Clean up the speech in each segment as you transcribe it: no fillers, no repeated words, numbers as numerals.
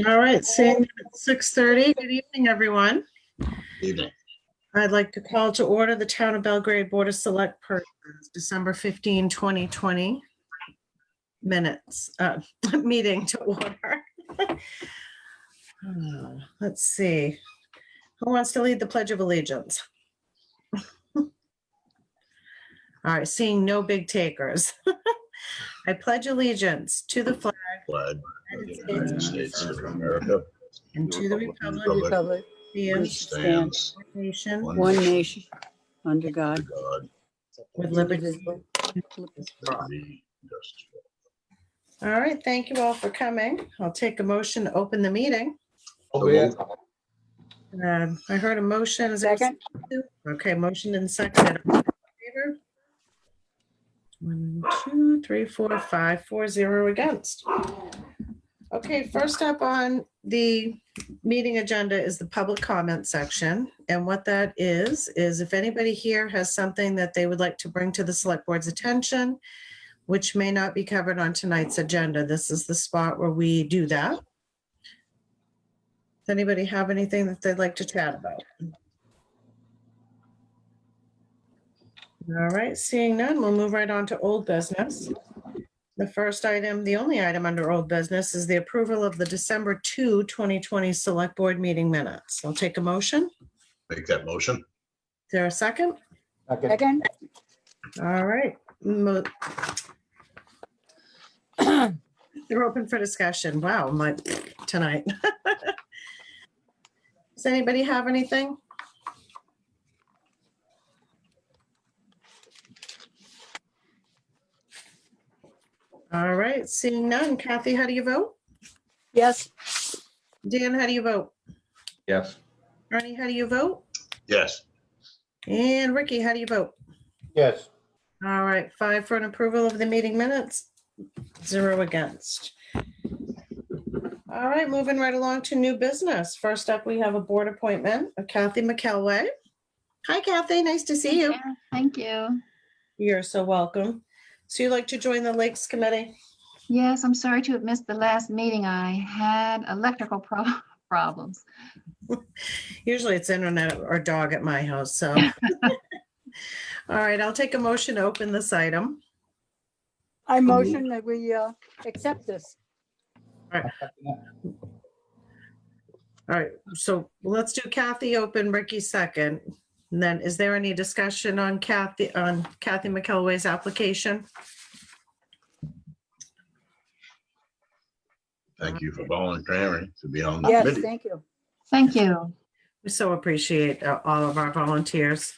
All right, seeing at 6:30. Good evening, everyone. Evening. I'd like to call to order the Town of Belgrade Board of Select Persons, December 15, 2020 minutes, meeting to order. Let's see. Who wants to lead the Pledge of Allegiance? All right, seeing no big takers. I pledge allegiance to the flag Flag of of the the United States of America and to the republic Republic, which stands one nation one nation, under God, God, with liberty. indivisible. liberty, justice for all. All right, thank you all for coming. I'll take a motion to open the meeting. So moved. I heard a motion. Is there a Second, Okay, motion and second. All in favor? 1, 2, 3, 4, 5, 4, 0 against. Okay, first up on the meeting agenda is the public comment section. And what that is if anybody here has something that they would like to bring to the select board's attention, which may not be covered on tonight's agenda, this is the spot where we do that. Does anybody have anything that they'd like to chat about? All right, seeing none, we'll move right on to old business. The first item, the only item under old business is the approval of the December 2, 2020 Select Board meeting minutes. I'll take a motion. Make that motion. Is there a second? second, All right. They're open for discussion. Wow, tonight. Does anybody have anything? All right, seeing none. Kathy, how do you vote? yes, Dan, how do you vote? Yes. Ernie, how do you vote? Yes. And Ricky, how do you vote? Yes. All right, 5 for an approval of the meeting minutes, 0 against. All right, moving right along to new business. First up, we have a board appointment of Kathy McElway. Hi, Kathy, nice to see you. Yeah, thank you. You're so welcome. So you'd like to join the Lakes Committee? Yes, I'm sorry to have missed the last meeting. I had electrical problems. Usually it's internet or dog at my house, so. All right, I'll take a motion to open this item. I motion that we accept this. All right, so let's do Kathy open, Ricky second. And then is there any discussion on Kathy McElway's application? Thank you for volunteering to be on the Yes, committee. thank you. Thank you. We so appreciate all of our volunteers.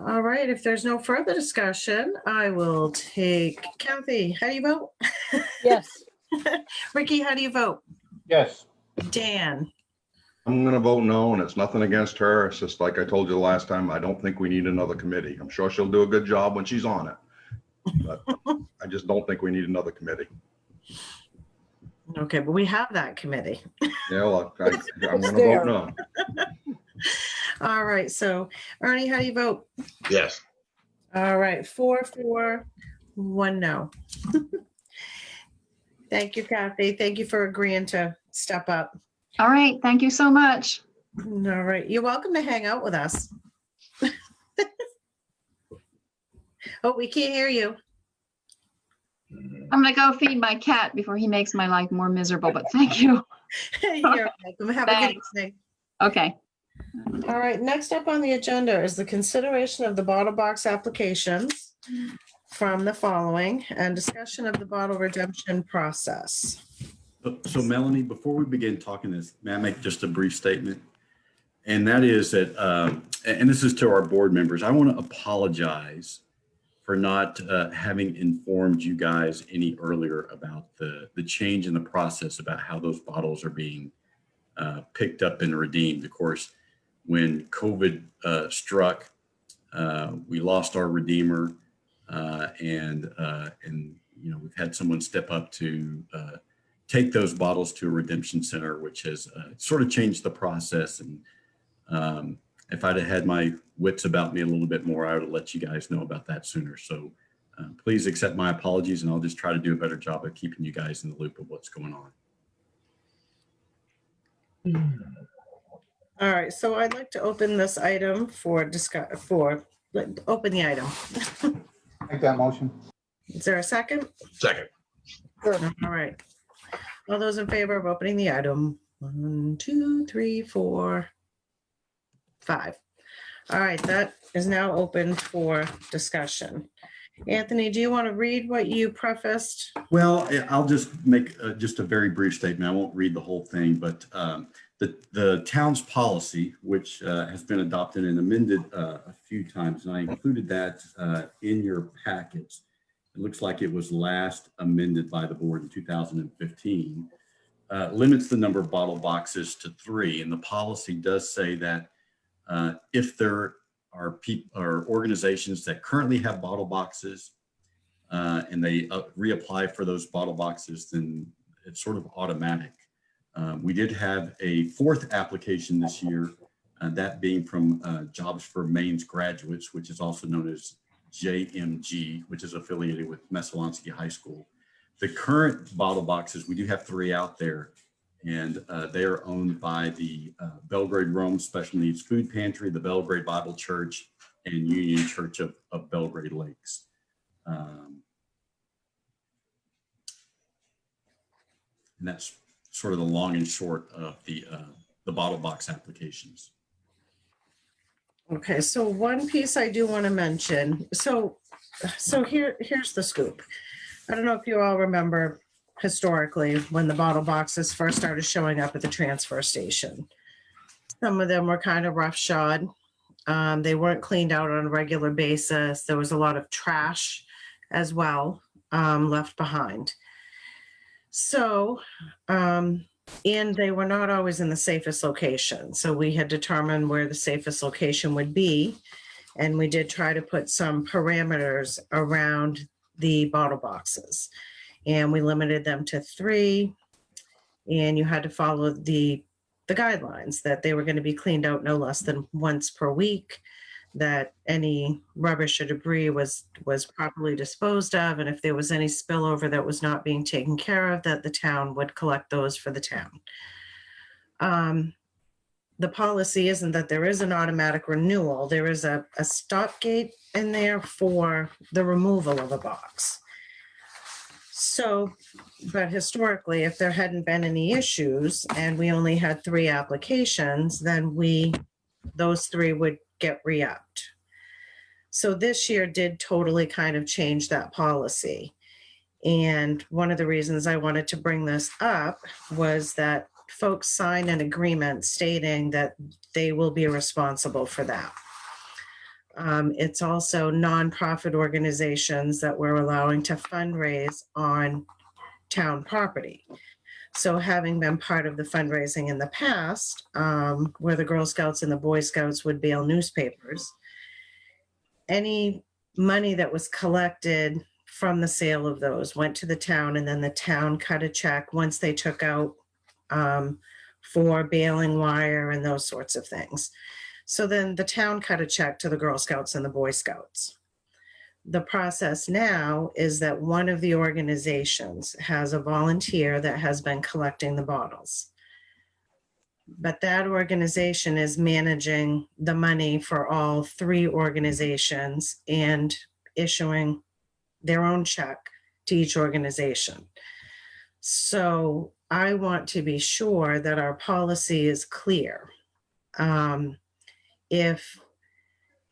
All right, if there's no further discussion, I will take Kathy. How do you vote? Yes, Ricky, how do you vote? Yes. Dan? I'm gonna vote no, and it's nothing against her. It's just like I told you the last time, I don't think we need another committee. I'm sure she'll do a good job when she's on it. But I just don't think we need another committee. Okay, but we have that committee. Yeah, well, I'm gonna There. vote no. All right, so Ernie, how do you vote? Yes. All right, 4, 1 no. Thank you, Kathy. Thank you for agreeing to step up. All right, thank you so much. All right, you're welcome to hang out with us. Oh, we can't hear you. I'm gonna go feed my cat before he makes my life more miserable, but thank you. You're welcome. Have a good Thanks. evening. Okay. All right, next up on the agenda is the consideration of the bottle box applications from the following and discussion of the bottle redemption process. So Melanie, before we begin talking this, may I make just a brief statement? And that is that, and this is to our board members, I want to apologize for not having informed you guys any earlier about the change in the process about how those bottles are being picked up and redeemed. Of course, when COVID struck, we lost our redeemer, and you know, we've had someone step up to take those bottles to a redemption center, which has sort of changed the process. And if I'd have had my wits about me a little bit more, I would have let you guys know about that sooner. So please accept my apologies, and I'll just try to do a better job of keeping you guys in the loop of what's going on. All right, so I'd like to open this item for open the item. Make that motion. Is there a second? Second. All right. All those in favor of opening the item? 1, 2, 3, 4, 5. All right, that is now open for discussion. Anthony, do you want to read what you prefaced? Well, I'll just make just a very brief statement. I won't read the whole thing, but the town's policy, which has been adopted and amended a few times, and I included that in your packets. It looks like it was last amended by the board in 2015, limits the number of bottle boxes to 3. And the policy does say that if there are people or organizations that currently have bottle boxes and they reapply for those bottle boxes, then it's sort of automatic. We did have a 4th application this year, that being from Jobs for Maine's Graduates, which is also known as JMG, which is affiliated with Messalonskee High School. The current bottle boxes, we do have 3 out there, and they are owned by the Belgrade Rome Special Needs Food Pantry, the Belgrade Bible Church, and Union Church of Belgrade Lakes. And that's sort of the long and short of the bottle box applications. Okay, so one piece I do want to mention. So here's the scoop. I don't know if you all remember historically when the bottle boxes first started showing up at the transfer station. Some of them were kind of roughshod. They weren't cleaned out on a regular basis. There was a lot of trash as well left behind. So, and they were not always in the safest location. So we had determined where the safest location would be. And we did try to put some parameters around the bottle boxes. And we limited them to 3. And you had to follow the guidelines that they were going to be cleaned out no less than once per week, that any rubbish or debris was properly disposed of. And if there was any spillover that was not being taken care of, that the town would collect those for the town. The policy isn't that there is an automatic renewal. There is a stop gate in there for the removal of a box. So, but historically, if there hadn't been any issues and we only had 3 applications, then those 3 would get re-upped. So this year did totally kind of change that policy. And one of the reasons I wanted to bring this up was that folks signed an agreement stating that they will be responsible for that. It's also nonprofit organizations that we're allowing to fundraise on town property. So having been part of the fundraising in the past, where the Girl Scouts and the Boy Scouts would bail newspapers, any money that was collected from the sale of those went to the town, and then the town cut a check once they took out for baling wire and those sorts of things. So then the town cut a check to the Girl Scouts and the Boy Scouts. The process now is that one of the organizations has a volunteer that has been collecting the bottles. But that organization is managing the money for all 3 organizations and issuing their own check to each organization. So I want to be sure that our policy is clear. If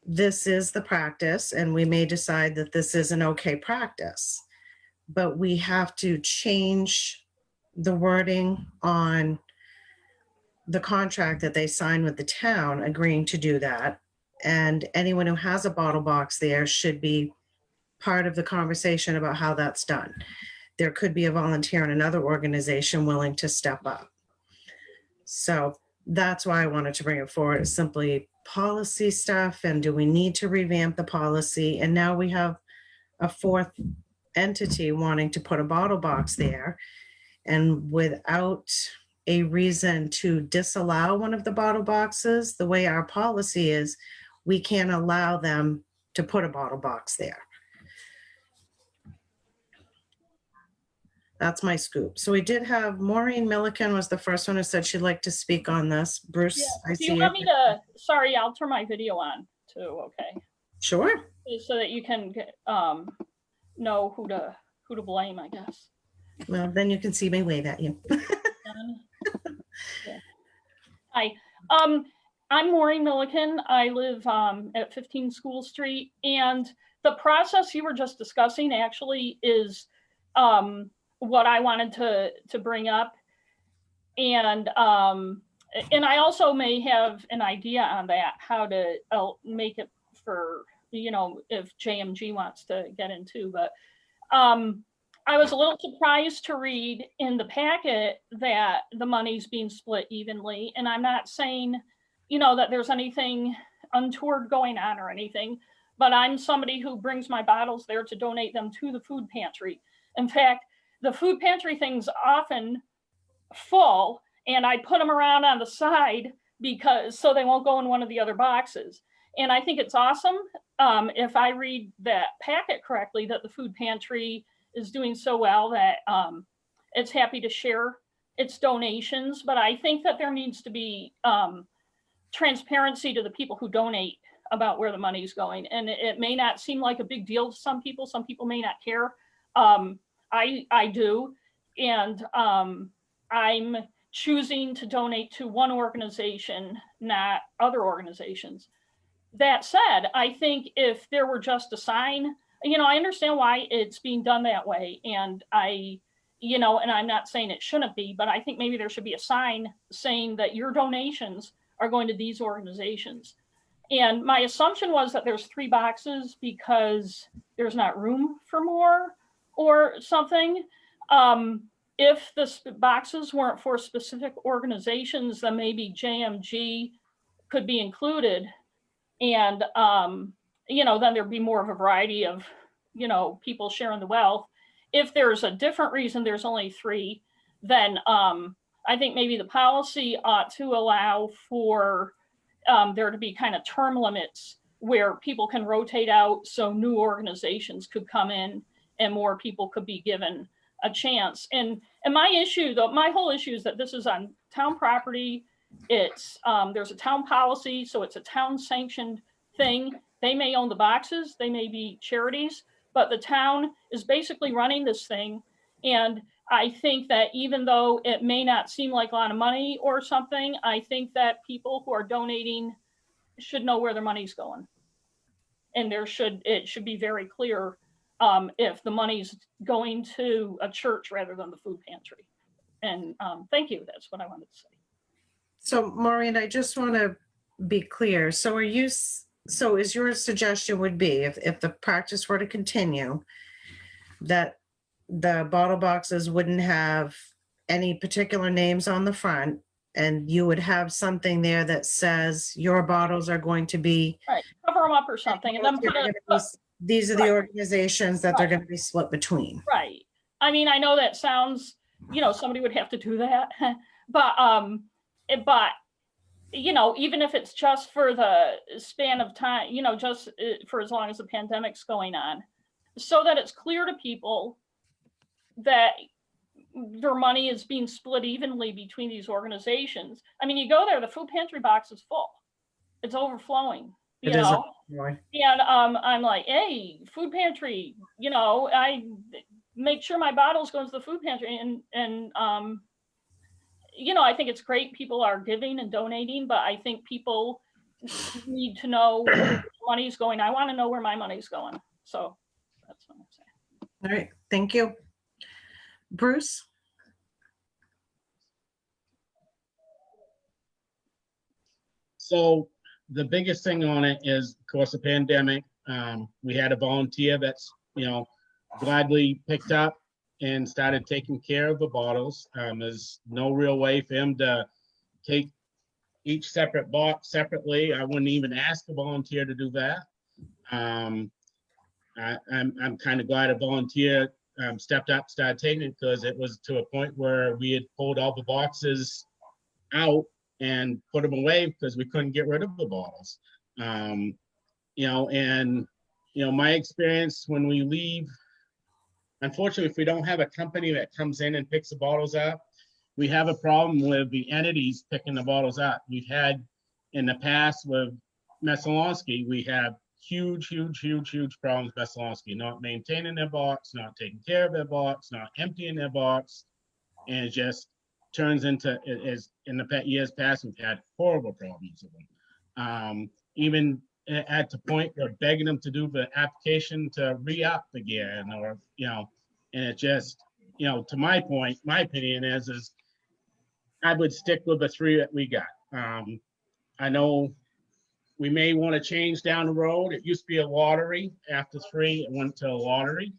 this is the practice, and we may decide that this is an okay practice, but we have to change the wording on the contract that they sign with the town agreeing to do that. And anyone who has a bottle box there should be part of the conversation about how that's done. There could be a volunteer in another organization willing to step up. So that's why I wanted to bring it forward. It's simply policy stuff, and do we need to revamp the policy? And now we have a 4th entity wanting to put a bottle box there, and without a reason to disallow one of the bottle boxes, the way our policy is, we can't allow them to put a bottle box there. That's my scoop. So we did have Maureen Milliken was the first one who said she'd like to speak on this. Bruce, Yeah. I Do see you you. want me to, sorry, I'll turn my video on too, okay? Sure. So that you can know who to blame, I guess. Well, then you can see me wave at you. Yeah. Hi, I'm Maureen Milliken. I live at 15 School Street, and the process you were just discussing actually is what I wanted to bring up. And I also may have an idea on that, how to make it for, you know, if JMG wants to get into, but I was a little surprised to read in the packet that the money's being split evenly. And I'm not saying, you know, that there's anything untoward going on or anything, but I'm somebody who brings my bottles there to donate them to the food pantry. In fact, the food pantry thing's often full, and I put them around on the side because so they won't go in one of the other boxes. And I think it's awesome, if I read that packet correctly, that the food pantry is doing so well that it's happy to share its donations. But I think that there needs to be transparency to the people who donate about where the money is going. And it may not seem like a big deal to some people. Some people may not care. I do. And I'm choosing to donate to one organization, not other organizations. That said, I think if there were just a sign, you know, I understand why it's being done that way. And you know, and I'm not saying it shouldn't be, but I think maybe there should be a sign saying that your donations are going to these organizations. And my assumption was that there's 3 boxes because there's not room for more or something. If the boxes weren't for specific organizations, then maybe JMG could be included. And, you know, then there'd be more of a variety of, you know, people sharing the wealth. If there's a different reason there's only 3, then I think maybe the policy ought to allow for there to be kind of term limits where people can rotate out so new organizations could come in and more people could be given a chance. And my issue, though, my whole issue is that this is on town property. It's there's a town policy, so it's a town sanctioned thing. They may own the boxes, they may be charities, but the town is basically running this thing. And I think that even though it may not seem like a lot of money or something, I think that people who are donating should know where their money's going. And it should be very clear if the money's going to a church rather than the food pantry. And thank you. That's what I wanted to say. So Maureen, I just want to be clear. So is your suggestion would be if the practice were to continue, that the bottle boxes wouldn't have any particular names on the front, and you would have something there that says your bottles are going to be, Right, cover them up or something, and then these are the Right. organizations that they're Right. going to be split between. right. I mean, I know that sounds, you know, somebody would have to do that, but you know, even if it's just for the span of time, you know, just for as long as the pandemic's going on, so that it's clear to people that their money is being split evenly between these organizations. I mean, you go there, the food pantry box is full. It's overflowing, you It is know? Roy. And I'm like, hey, food pantry, you know, I make sure my bottles go to the food pantry. And you know, I think it's great people are giving and donating, but I think people need to know where money's going. I want to know where my money's going. So that's what I'm saying. All right, thank you. Bruce? So the biggest thing on it is, of course, the pandemic. We had a volunteer that's, you know, gladly picked up and started taking care of the bottles. There's no real way for him to take each separate box separately. I wouldn't even ask a volunteer to do that. I'm kind of glad a volunteer stepped up, started taking it, because it was to a point where we had pulled all the boxes out and put them away because we couldn't get rid of the bottles. You know, and, you know, my experience when we leave unfortunately, if we don't have a company that comes in and picks the bottles up, we have a problem with the entities picking the bottles up. We've had in the past with Messalonsky, we have huge problems with Messalonsky, not maintaining their box, not taking care of their box, not emptying their box. And it just turns into, as in the years past, we've had horrible problems with them. Even at the point we're begging them to do the application to re-up again, or, and it just, to my point, my opinion is I would stick with the 3 that we got. I know we may want to change down the road. It used to be a lottery. After 3, it went to a lottery.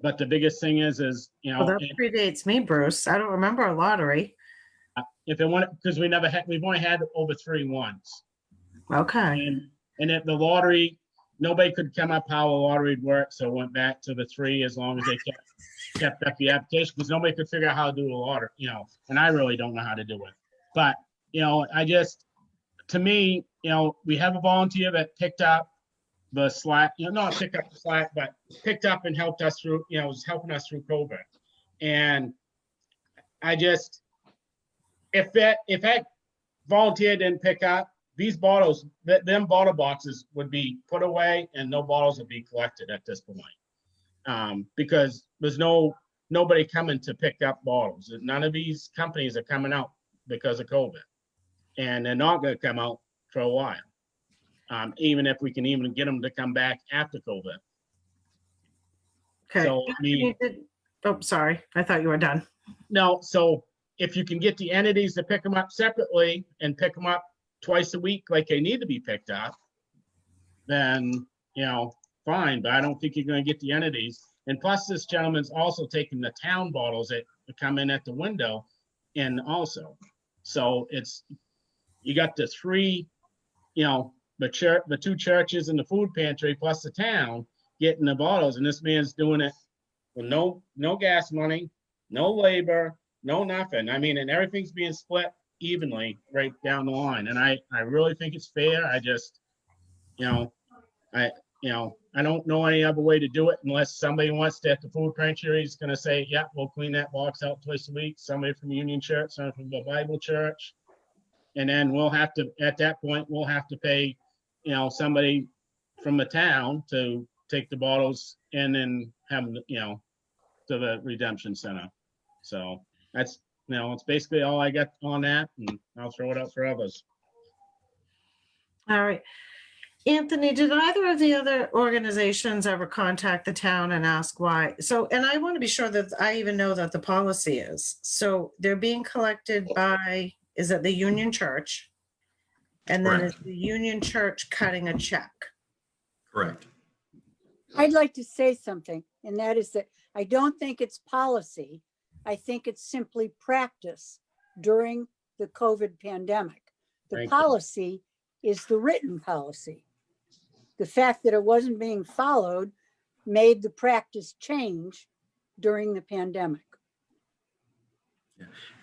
But the biggest thing is, Well, that predates me, Bruce. I don't remember a lottery. if it went, because we've only had over 3 once. Okay. And if the lottery, nobody could come up how a lottery would work, so it went back to the 3 as long as they kept up the application, because nobody could figure out how to do a lottery, and I really don't know how to do it. But, to me, we have a volunteer that picked up the slack, not pick up the slack, but picked up and helped us through, was helping us through COVID. And I just, if that volunteer didn't pick up, these bottles, them bottle boxes would be put away and no bottles would be collected at this point. Because there's nobody coming to pick up bottles. None of these companies are coming out because of COVID. And they're not gonna come out for a while. Even if we can even get them to come back after COVID. Okay. So, I mean, Oh, sorry. I thought you were done. no, so if you can get the entities to pick them up separately and pick them up twice a week like they need to be picked up, then, fine, but I don't think you're gonna get the entities. And plus, this gentleman's also taking the town bottles that come in at the window and also. So you got the 3, the 2 churches and the food pantry plus the town getting the bottles, and this man's doing it with no gas money, no labor, no nothing. I mean, and everything's being split evenly right down the line. And I really think it's fair. I just, I don't know any other way to do it unless somebody wants to, at the food pantry is gonna say, yeah, we'll clean that box out twice a week. Somebody from Union Church, somebody from the Bible Church. And then we'll have to, at that point, we'll have to pay, somebody from the town to take the bottles and then have them, to the redemption center. So that's, it's basically all I got on that, and I'll throw it out for others. All right. Anthony, did either of the other organizations ever contact the town and ask why? So, and I want to be sure that I even know that the policy is. So they're being collected by, is it the Union Church? And then is Correct. the Union Church cutting a check? Correct. I'd like to say something, and that is that I don't think it's policy. I think it's simply practice during the COVID pandemic. The Thank you. policy is the written policy. The fact that it wasn't being followed made the practice change during the pandemic.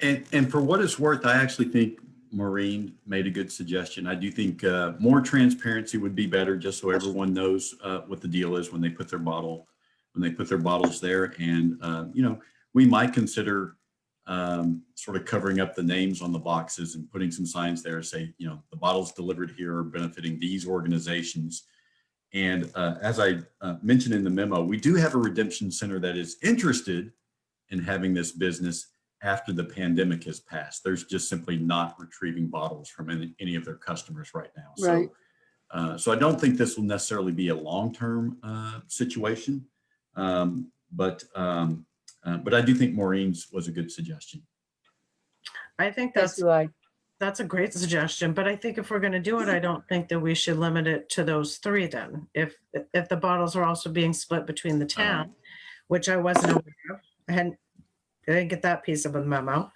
And for what it's worth, I actually think Maureen made a good suggestion. I do think more transparency would be better, just so everyone knows what the deal is when they put their bottles there. And we might consider sort of covering up the names on the boxes and putting some signs there, say, the bottles delivered here are benefiting these organizations. And as I mentioned in the memo, we do have a redemption center that is interested in having this business after the pandemic has passed. There's just simply not retrieving bottles from any of their customers right now. Right. So I don't think this will necessarily be a long-term situation, but I do think Maureen's was a good suggestion. I think That's why. that's a great suggestion, but I think if we're going to do it, I don't think that we should limit it to those 3 then. If the bottles are also being split between the town, which I wasn't aware of, I didn't get that piece of a memo.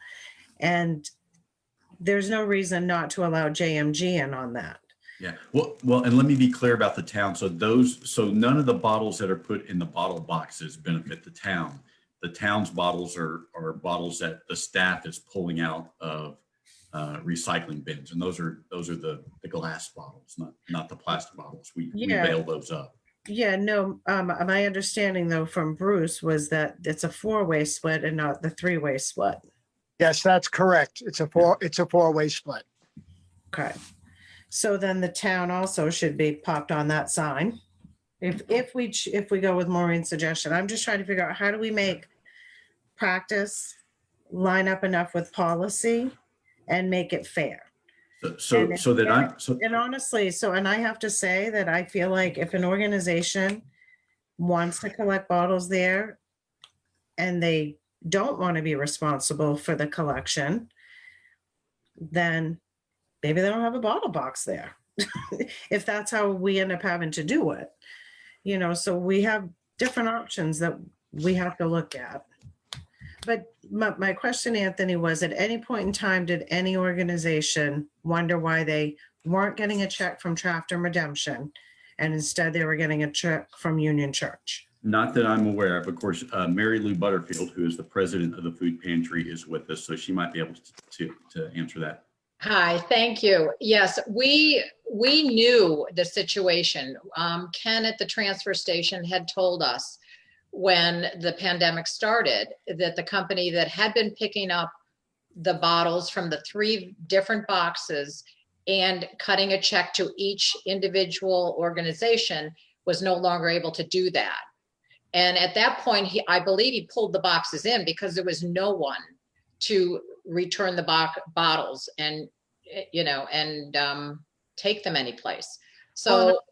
And there's no reason not to allow JMG in on that. Yeah, well, and let me be clear about the town. So none of the bottles that are put in the bottle boxes benefit the town. The town's bottles are bottles that the staff is pulling out of recycling bins, and those are the glass bottles, not the plastic bottles. We bail those up. Yeah, no, my understanding though from Bruce was that it's a four-way split and not the three-way split. Yes, that's correct. It's a four-way split. Okay. So then the town also should be popped on that sign. If we go with Maureen's suggestion, I'm just trying to figure out how do we make practice line up enough with policy and make it fair? So that I'm, so And honestly, and I have to say that I feel like if an organization wants to collect bottles there and they don't want to be responsible for the collection, then maybe they don't have a bottle box there. If that's how we end up having to do it, so we have different options that we have to look at. But my question, Anthony, was at any point in time, did any organization wonder why they weren't getting a check from Trafton Redemption and instead they were getting a check from Union Church? not that I'm aware of. Of course, Mary Lou Butterfield, who is the president of the food pantry, is with us, so she might be able to answer that. Hi, thank you. Yes, we knew the situation. Ken at the transfer station had told us when the pandemic started that the company that had been picking up the bottles from the 3 different boxes and cutting a check to each individual organization was no longer able to do that. And at that point, I believe he pulled the boxes in because there was no one to return the bottles and, take them anyplace. So. Well,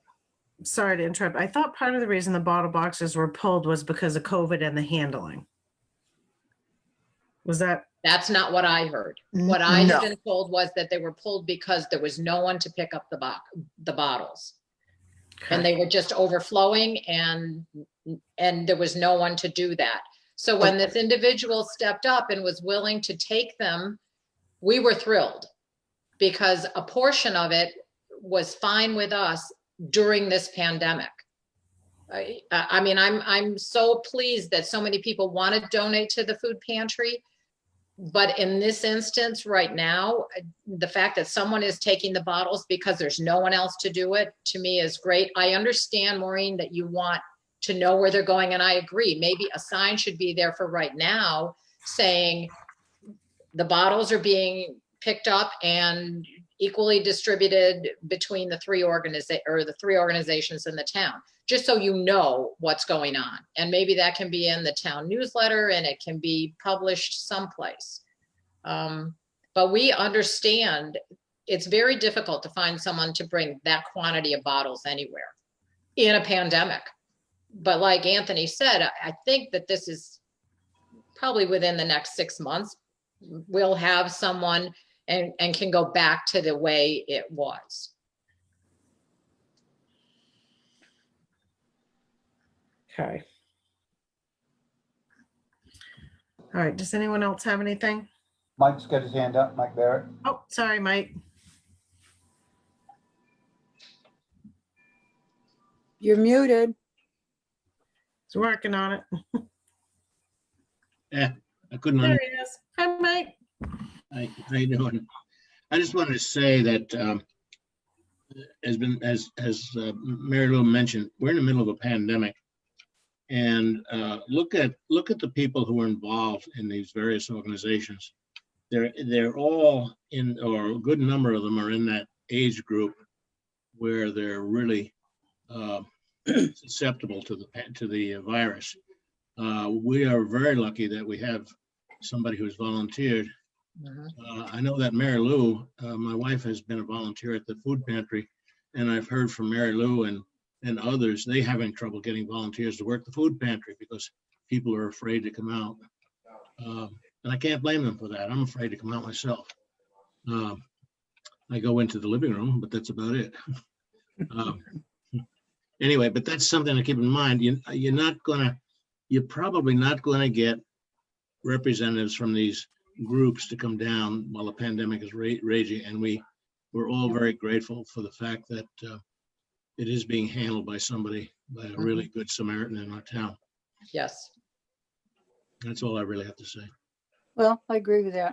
sorry to interrupt. I thought part of the reason the bottle boxes were pulled was because of COVID and the handling. Was that? That's not what I heard. What I had been told was that they were pulled because there was no one to pick up the bottles. And they were just overflowing and there was no one to do that. So when this individual stepped up and was willing to take them, we were thrilled because a portion of it was fine with us during this pandemic. I mean, I'm so pleased that so many people want to donate to the food pantry. But in this instance right now, the fact that someone is taking the bottles because there's no one else to do it, to me is great. I understand, Maureen, that you want to know where they're going, and I agree. Maybe a sign should be there for right now saying the bottles are being picked up and equally distributed between the 3 organizations in the town, just so you know what's going on. And maybe that can be in the town newsletter and it can be published someplace. But we understand it's very difficult to find someone to bring that quantity of bottles anywhere in a pandemic. But like Anthony said, I think that this is probably within the next 6 months, we'll have someone and can go back to the way it was. Okay. All right. Does anyone else have anything? Mike's got his hand up, Mike Barrett. Oh, sorry, Mike. You're muted. He's working on it. Yeah, I couldn't. There he is. Hi, Mike. Hi, how you doing? I just wanted to say that as Mary Lou mentioned, we're in the middle of a pandemic, and look at the people who are involved in these various organizations. They're all in, or a good number of them are in that age group where they're really susceptible to the virus. We are very lucky that we have somebody who's volunteered. I know that Mary Lou, my wife, has been a volunteer at the food pantry, and I've heard from Mary Lou and others, they having trouble getting volunteers to work the food pantry because people are afraid to come out. And I can't blame them for that. I'm afraid to come out myself. I go into the living room, but that's about it. Anyway, but that's something to keep in mind. You're probably not gonna get representatives from these groups to come down while the pandemic is raging, and we're all very grateful for the fact that it is being handled by a really good Samaritan in our town. Yes. That's all I really have to say. Well, I agree with that.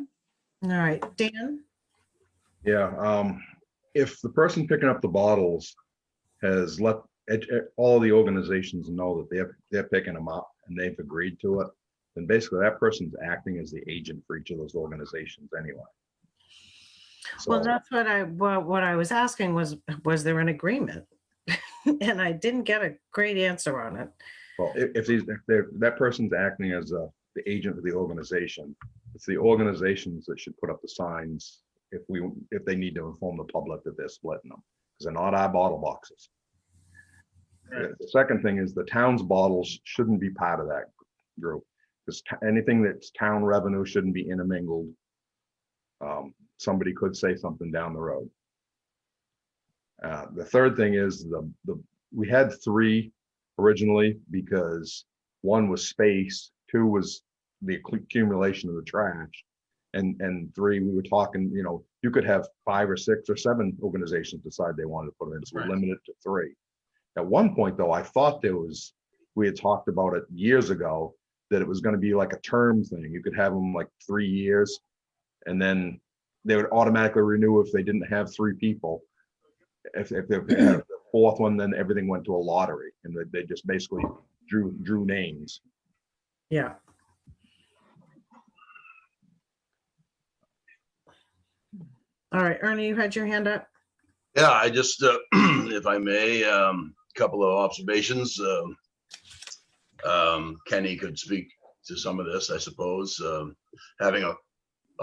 All right, Dan? Yeah, if the person picking up the bottles has let all the organizations know that they're picking them up and they've agreed to it, then basically that person's acting as the agent for each of those organizations anyway. Well, So, that's what I was asking was there an agreement? And I didn't get a great answer on it. well, if that person's acting as the agent of the organization, it's the organizations that should put up the signs if they need to inform the public that they're splitting them, because they're not our bottle boxes. The second thing is the town's bottles shouldn't be part of that group, because anything that's town revenue shouldn't be intermingled. Somebody could say something down the road. The third thing is we had 3 originally because 1 was space, 2 was the accumulation of the trash, and 3 we were talking, you could have 5 or 6 or 7 organizations decide they wanted to put it in, so we limited it to 3. At one point though, I thought we had talked about it years ago, that it was going to be like a term thing. You could have them like 3 years, and then they would automatically renew if they didn't have 3 people. If they had the 4th one, then everything went to a lottery, and they just basically drew names. Yeah. All right, Ernie, you had your hand up. Yeah, I just, if I may, couple of observations. Kenny could speak to some of this, I suppose. Having a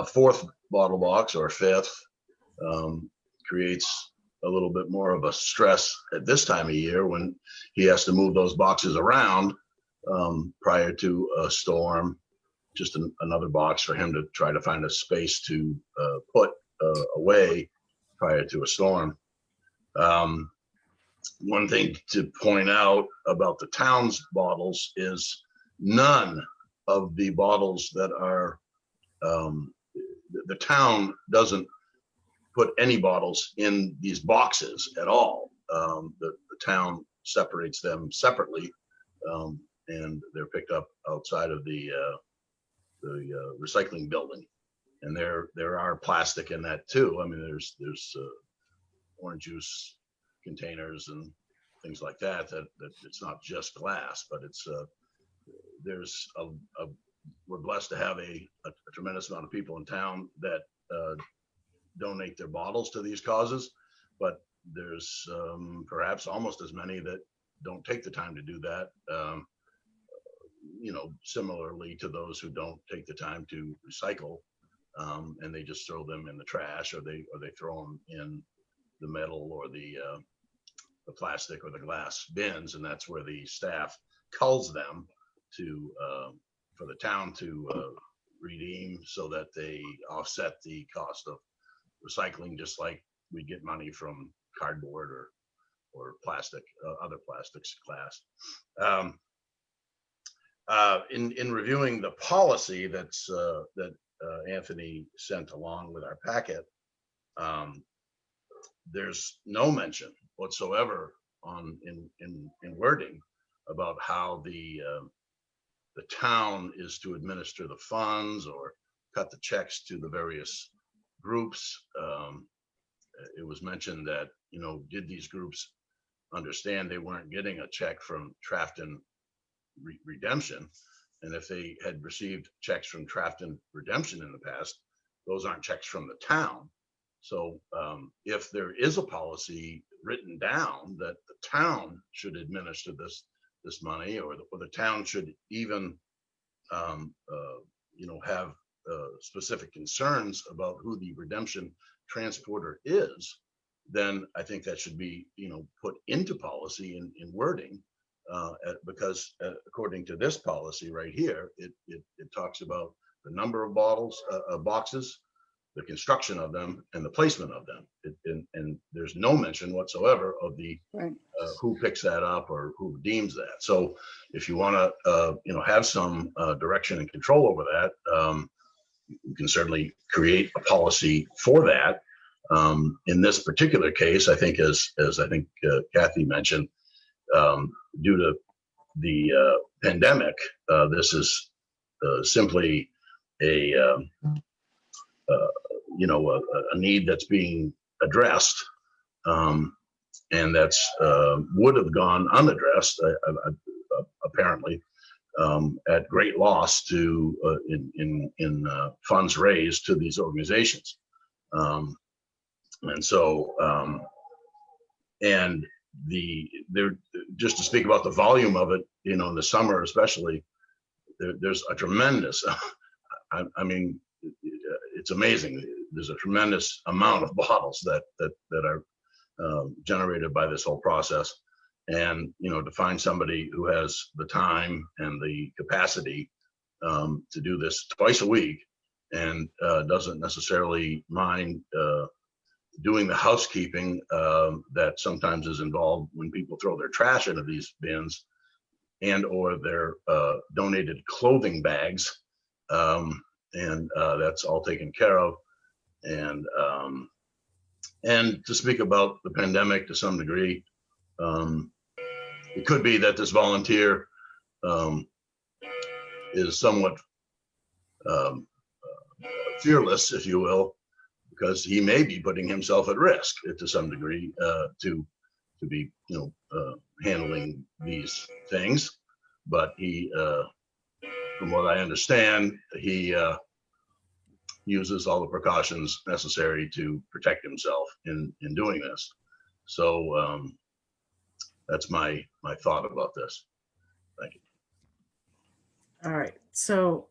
4th bottle box or 5th creates a little bit more of a stress at this time of year when he has to move those boxes around prior to a storm. Just another box for him to try to find a space to put away prior to a storm. One thing to point out about the town's bottles is none of the bottles that are, the town doesn't put any bottles in these boxes at all. The town separates them separately, and they're picked up outside of the recycling building. And there are plastic in that too. I mean, there's orange juice containers and things like that it's not just glass, but it's we're blessed to have a tremendous amount of people in town that donate their bottles to these causes, but there's perhaps almost as many that don't take the time to do that. Similarly to those who don't take the time to recycle, and they just throw them in the trash, or they throw them in the metal or the plastic or the glass bins, and that's where the staff culls them for the town to redeem, so that they offset the cost of recycling, just like we get money from cardboard or plastic, other plastics, glass. In reviewing the policy that Anthony sent along with our packet, there's no mention whatsoever in wording about how the town is to administer the funds or cut the checks to the various groups. It was mentioned that, did these groups understand they weren't getting a check from Trafton Redemption? And if they had received checks from Trafton Redemption in the past, those aren't checks from the town. So if there is a policy written down that the town should administer this money, or the town should even have specific concerns about who the redemption transporter is, then I think that should be put into policy in wording, because according to this policy right here, it talks about the number of boxes, the construction of them, and the placement of them. And there's no mention whatsoever of the who picks that up or who deems that. So if you want to have some direction and control over that, you can certainly create a policy for that. In this particular case, I think, as I think Kathy mentioned, due to the pandemic, this is simply a need that's being addressed, and that's would have gone unaddressed, apparently, at great loss to in funds raised to these organizations. And so, and there, just to speak about the volume of it, in the summer especially, there's a tremendous, I mean, it's amazing. There's a tremendous amount of bottles that are generated by this whole process. And, to find somebody who has the time and the capacity to do this twice a week and doesn't necessarily mind doing the housekeeping that sometimes is involved when people throw their trash into these bins and or their donated clothing bags. And that's all taken care of. And to speak about the pandemic to some degree, it could be that this volunteer is somewhat fearless, if you will, because he may be putting himself at risk to some degree to be, handling these things. But he, from what I understand, he uses all the precautions necessary to protect himself in doing this. So that's my thought about this. Thank you. All right, so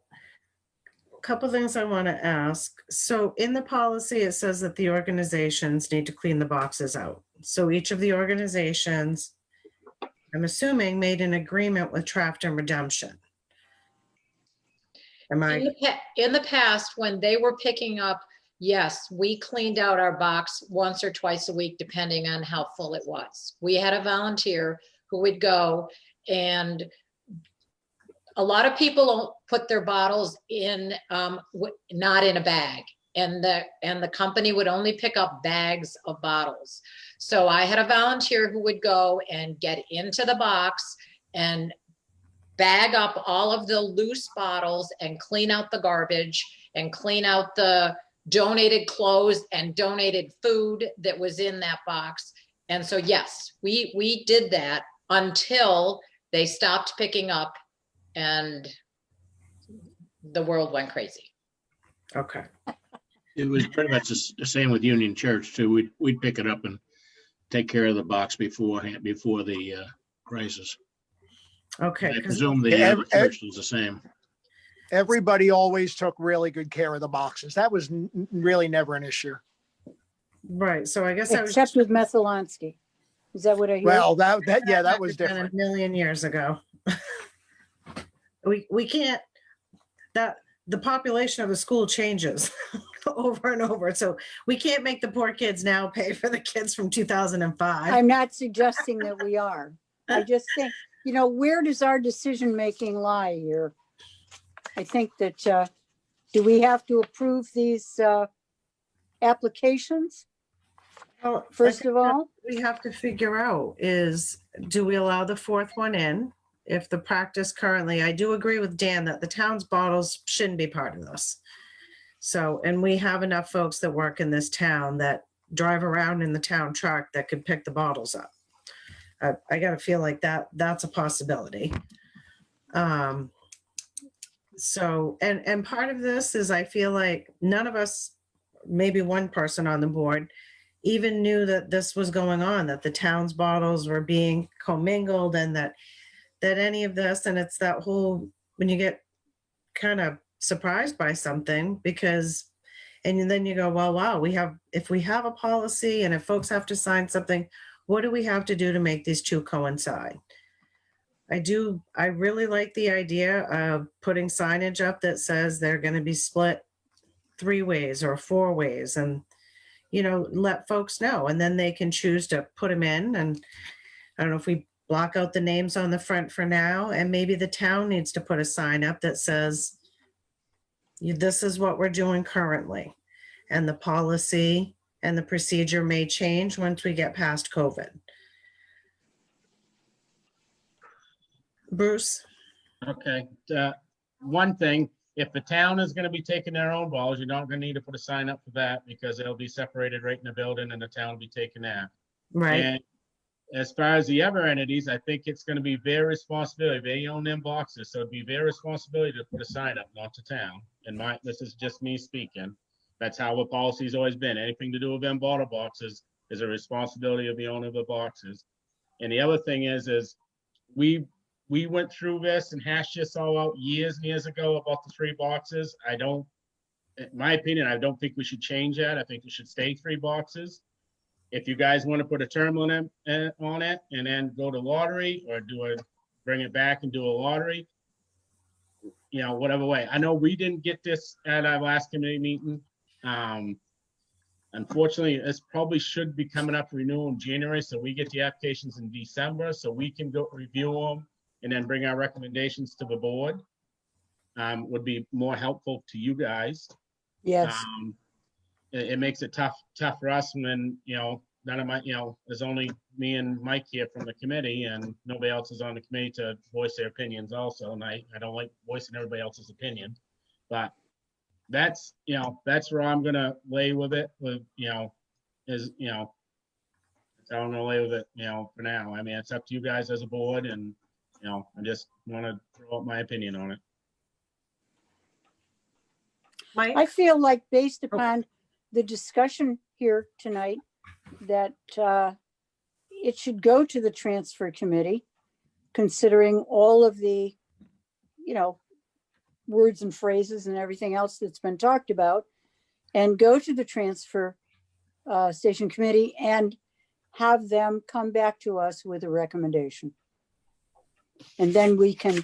a couple things I want to ask. So in the policy, it says that the organizations need to clean the boxes out. So each of the organizations, I'm assuming, made an agreement with Trapped and Redemption. Am I? In the past, when they were picking up, yes, we cleaned out our box once or twice a week, depending on how full it was. We had a volunteer who would go, and a lot of people put their bottles in, not in a bag. And the company would only pick up bags of bottles. So I had a volunteer who would go and get into the box and bag up all of the loose bottles and clean out the garbage and clean out the donated clothes and donated food that was in that box. And so, yes, we did that until they stopped picking up and the world went crazy. Okay. It was pretty much the same with Union Church too. We'd pick it up and take care of the box before the crisis. Okay. I 'cause presume the other church was the same. Everybody always took really good care of the boxes. That was really never an issue. Right, so I guess I was. Except with Methalansky. Is that what I hear? Well, that was Might have been different. A million years ago. We can't, that the population of the school changes over and over. So we can't make the poor kids now pay for the kids from 2005. I'm not suggesting that we are. I just think, where does our decision-making lie here? I think that, do we have to approve these applications? Well, First I think of all? what we have to figure out is, do we allow the fourth one in? If the practice currently, I do agree with Dan that the town's bottles shouldn't be part of this. So, and we have enough folks that work in this town that drive around in the town truck that could pick the bottles up. I gotta feel like that's a possibility. So, and part of this is I feel like none of us, maybe one person on the board, even knew that this was going on, that the town's bottles were being commingled and that any of this, and it's that whole, when you get kind of surprised by something because, and then you go, well, wow, if we have a policy and if folks have to sign something, what do we have to do to make these two coincide? I really like the idea of putting signage up that says they're going to be split 3 ways or 4 ways and, let folks know, and then they can choose to put them in. And I don't know if we block out the names on the front for now, and maybe the town needs to put a sign up that says, this is what we're doing currently. And the policy and the procedure may change once we get past COVID. Bruce? Okay, one thing, if the town is gonna be taking their own balls, you're not gonna need to put a sign up for that because they'll be separated right in the building and the town will be taking that. Right. And as far as the other entities, I think it's gonna be their responsibility. They own them boxes, so it'd be their responsibility to put a sign up, not the town. And this is just me speaking. That's how the policy's always been. Anything to do with them bottle boxes is a responsibility of the owner of the boxes. And the other thing is we went through this and hashed this all out years and years ago about the 3 boxes. In my opinion, I don't think we should change that. I think we should stay 3 boxes. If you guys want to put a term limit on it and then go to lottery or bring it back and do a lottery, whatever way. I know we didn't get this at our last committee meeting. Unfortunately, this probably should be coming up for renewal in January, so we get the applications in December, so we can go review them and then bring our recommendations to the board. Would be more helpful to you guys. Yes. It makes it tough for us when, none of my, there's only me and Mike here from the committee and nobody else is on the committee to voice their opinions also. And I don't like voicing everybody else's opinion, but that's where I'm gonna lay with it that's how I'm gonna lay with it, for now. I mean, it's up to you guys as a board and, I just want to throw out my opinion on it. Mike? I feel like based upon the discussion here tonight, that it should go to the transfer committee, considering all of the, words and phrases and everything else that's been talked about, and go to the transfer station committee and have them come back to us with a recommendation. And then we can,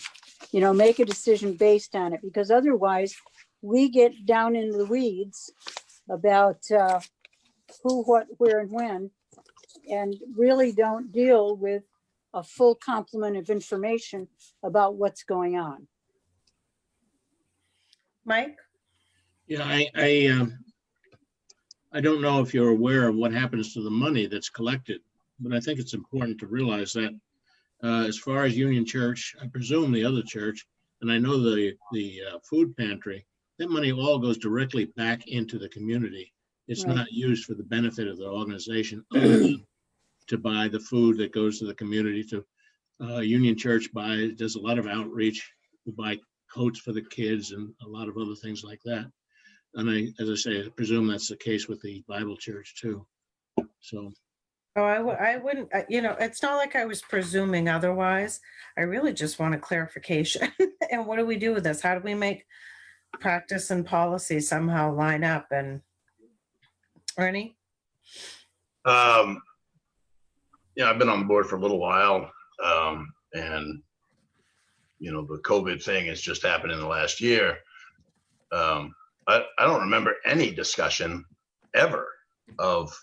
make a decision based on it, because otherwise we get down into the weeds about who, what, where, and when, and really don't deal with a full complement of information about what's going on. Mike? Yeah, I don't know if you're aware of what happens to the money that's collected, but I think it's important to realize that as far as Union Church, I presume the other church, and I know the food pantry, that money all goes directly back into the community. It's Right. not used for the benefit of the organization other than to buy the food that goes to the community. To Union Church does a lot of outreach. We buy coats for the kids and a lot of other things like that. And as I say, I presume that's the case with the Bible Church too. So. Oh, I wouldn't, it's not like I was presuming otherwise. I really just want a clarification. And what do we do with this? How do we make practice and policy somehow line up? And Ernie? I've been on board for a little while, and the COVID thing has just happened in the last year. I don't remember any discussion ever of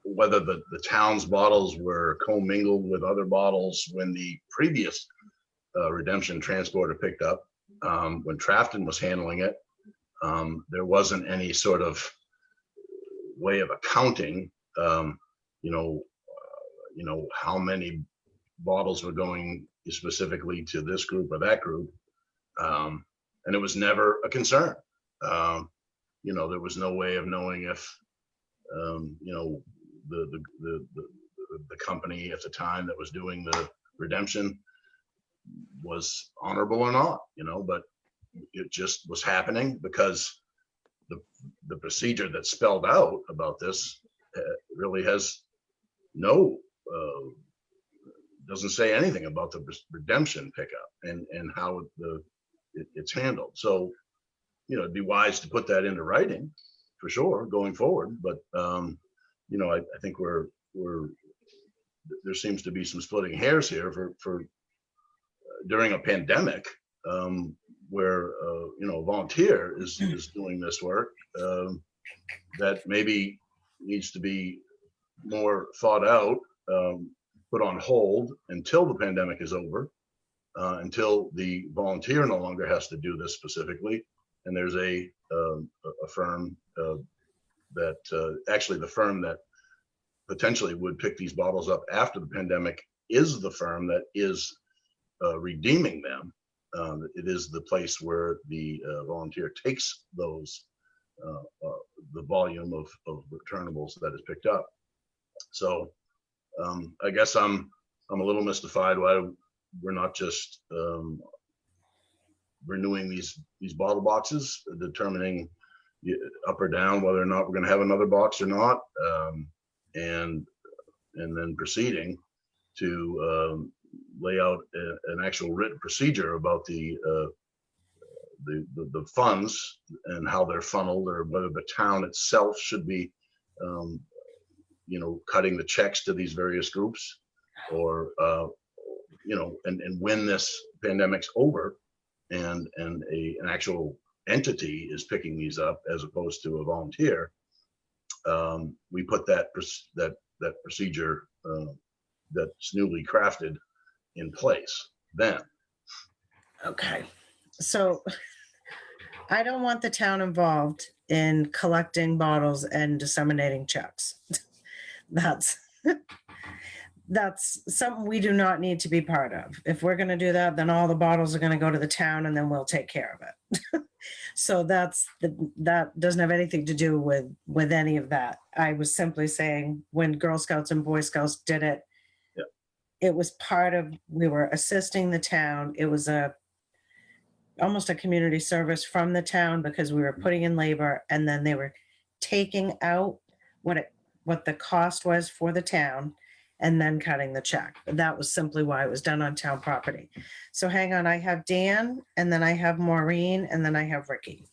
whether the town's bottles were commingled with other bottles when the previous redemption transporter picked up. When Trafton was handling it, there wasn't any sort of way of accounting, how many bottles were going specifically to this group or that group. And it was never a concern. There was no way of knowing if, the company at the time that was doing the redemption was honorable or not, but it just was happening because the procedure that's spelled out about this really has doesn't say anything about the redemption pickup and how it's handled. So, it'd be wise to put that into writing for sure going forward. But, I think there seems to be some splitting hairs here for during a pandemic, where, a volunteer is doing this work, that maybe needs to be more thought out, put on hold until the pandemic is over, until the volunteer no longer has to do this specifically. And there's a firm that actually the firm that potentially would pick these bottles up after the pandemic is the firm that is redeeming them. It is the place where the volunteer takes those the volume of returnables that is picked up. So I guess I'm a little mystified why we're not just renewing these bottle boxes, determining up or down whether or not we're going to have another box or not, and then proceeding to lay out an actual written procedure about the funds and how they're funneled, or whether the town itself should be cutting the checks to these various groups, or and when this pandemic's over and an actual entity is picking these up as opposed to a volunteer, we put that procedure that's newly crafted in place then. Okay, so I don't want the town involved in collecting bottles and disseminating checks. That's something we do not need to be part of. If we're going to do that, then all the bottles are going to go to the town and then we'll take care of it. So that doesn't have anything to do with any of that. I was simply saying when Girl Scouts and Boy Scouts did it, yeah, it was part of, we were assisting the town. It was almost a community service from the town because we were putting in labor, and then they were taking out what the cost was for the town and then cutting the check. That was simply why it was done on town property. So hang on, I have Dan, and then I have Maureen, and then I have Ricky.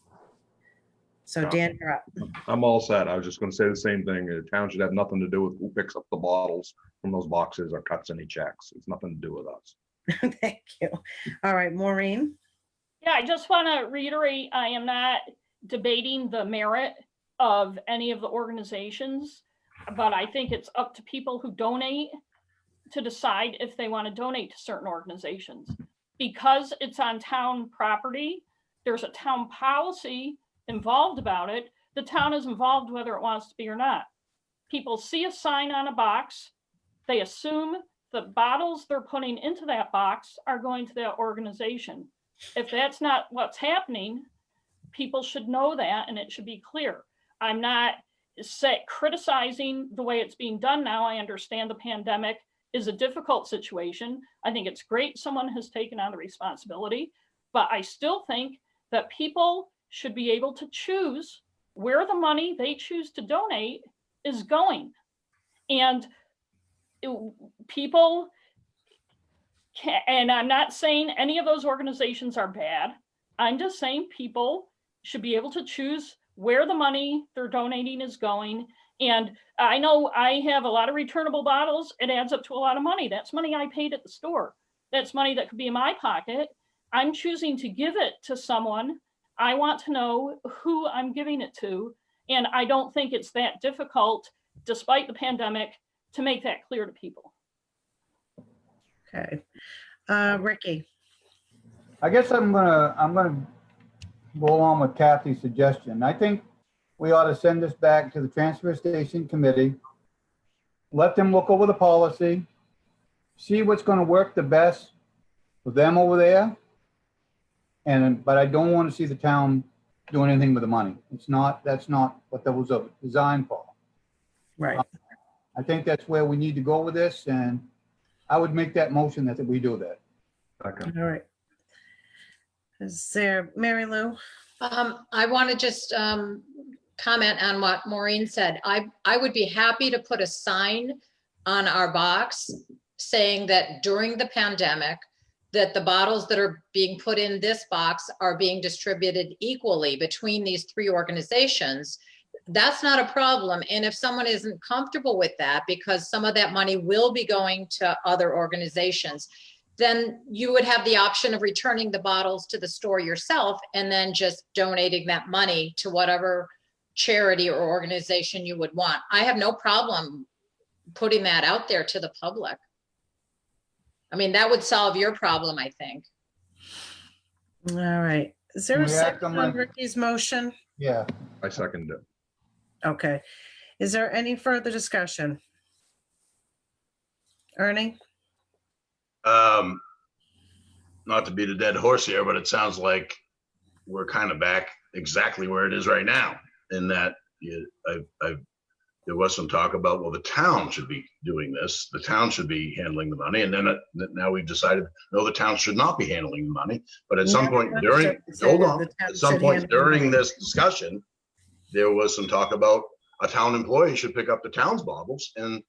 So Dan, you're up. I'm all set. I was just gonna say the same thing. The town should have nothing to do with who picks up the bottles from those boxes or cuts any checks. It's nothing to do with us. Thank you. All right, Maureen. Yeah, I just want to reiterate, I am not debating the merit of any of the organizations, but I think it's up to people who donate to decide if they want to donate to certain organizations. Because it's on town property, there's a town policy involved about it. The town is involved whether it wants to be or not. People see a sign on a box, they assume the bottles they're putting into that box are going to that organization. If that's not what's happening, people should know that, and it should be clear. I'm not criticizing the way it's being done now. I understand the pandemic is a difficult situation. I think it's great someone has taken on the responsibility, but I still think that people should be able to choose where the money they choose to donate is going. And people can, and I'm not saying any of those organizations are bad. I'm just saying people should be able to choose where the money they're donating is going. And I know I have a lot of returnable bottles. It adds up to a lot of money. That's money I paid at the store. That's money that could be in my pocket. I'm choosing to give it to someone. I want to know who I'm giving it to. And I don't think it's that difficult, despite the pandemic, to make that clear to people. Okay. Ricky. I guess I'm gonna go along with Kathy's suggestion. I think we ought to send this back to the transfer station committee. Let them look over the policy, see what's gonna work the best for them over there. But I don't want to see the town doing anything with the money. That's not what that was designed for. Right. I think that's where we need to go with this, and I would make that motion that we do that. Okay. All right. Is there, Mary Lou? I want to just comment on what Maureen said. I would be happy to put a sign on our box saying that during the pandemic, that the bottles that are being put in this box are being distributed equally between these three organizations. That's not a problem. And if someone isn't comfortable with that, because some of that money will be going to other organizations, then you would have the option of returning the bottles to the store yourself and then just donating that money to whatever charity or organization you would want. I have no problem putting that out there to the public. I mean, that would solve your problem, I think. All right. Is there Can a we act second on on my- Ricky's motion? Yeah. I second it. Okay. Is there any further discussion? Ernie? Not to beat a dead horse here, but it sounds like we're kind of back exactly where it is right now. in that there was some talk about, well, the town should be doing this. The town should be handling the money. And then now we've decided, no, the town should not be handling the money. But at some point during, hold on, at some point during this discussion, there was some talk about a town employee should pick up the town's bottles and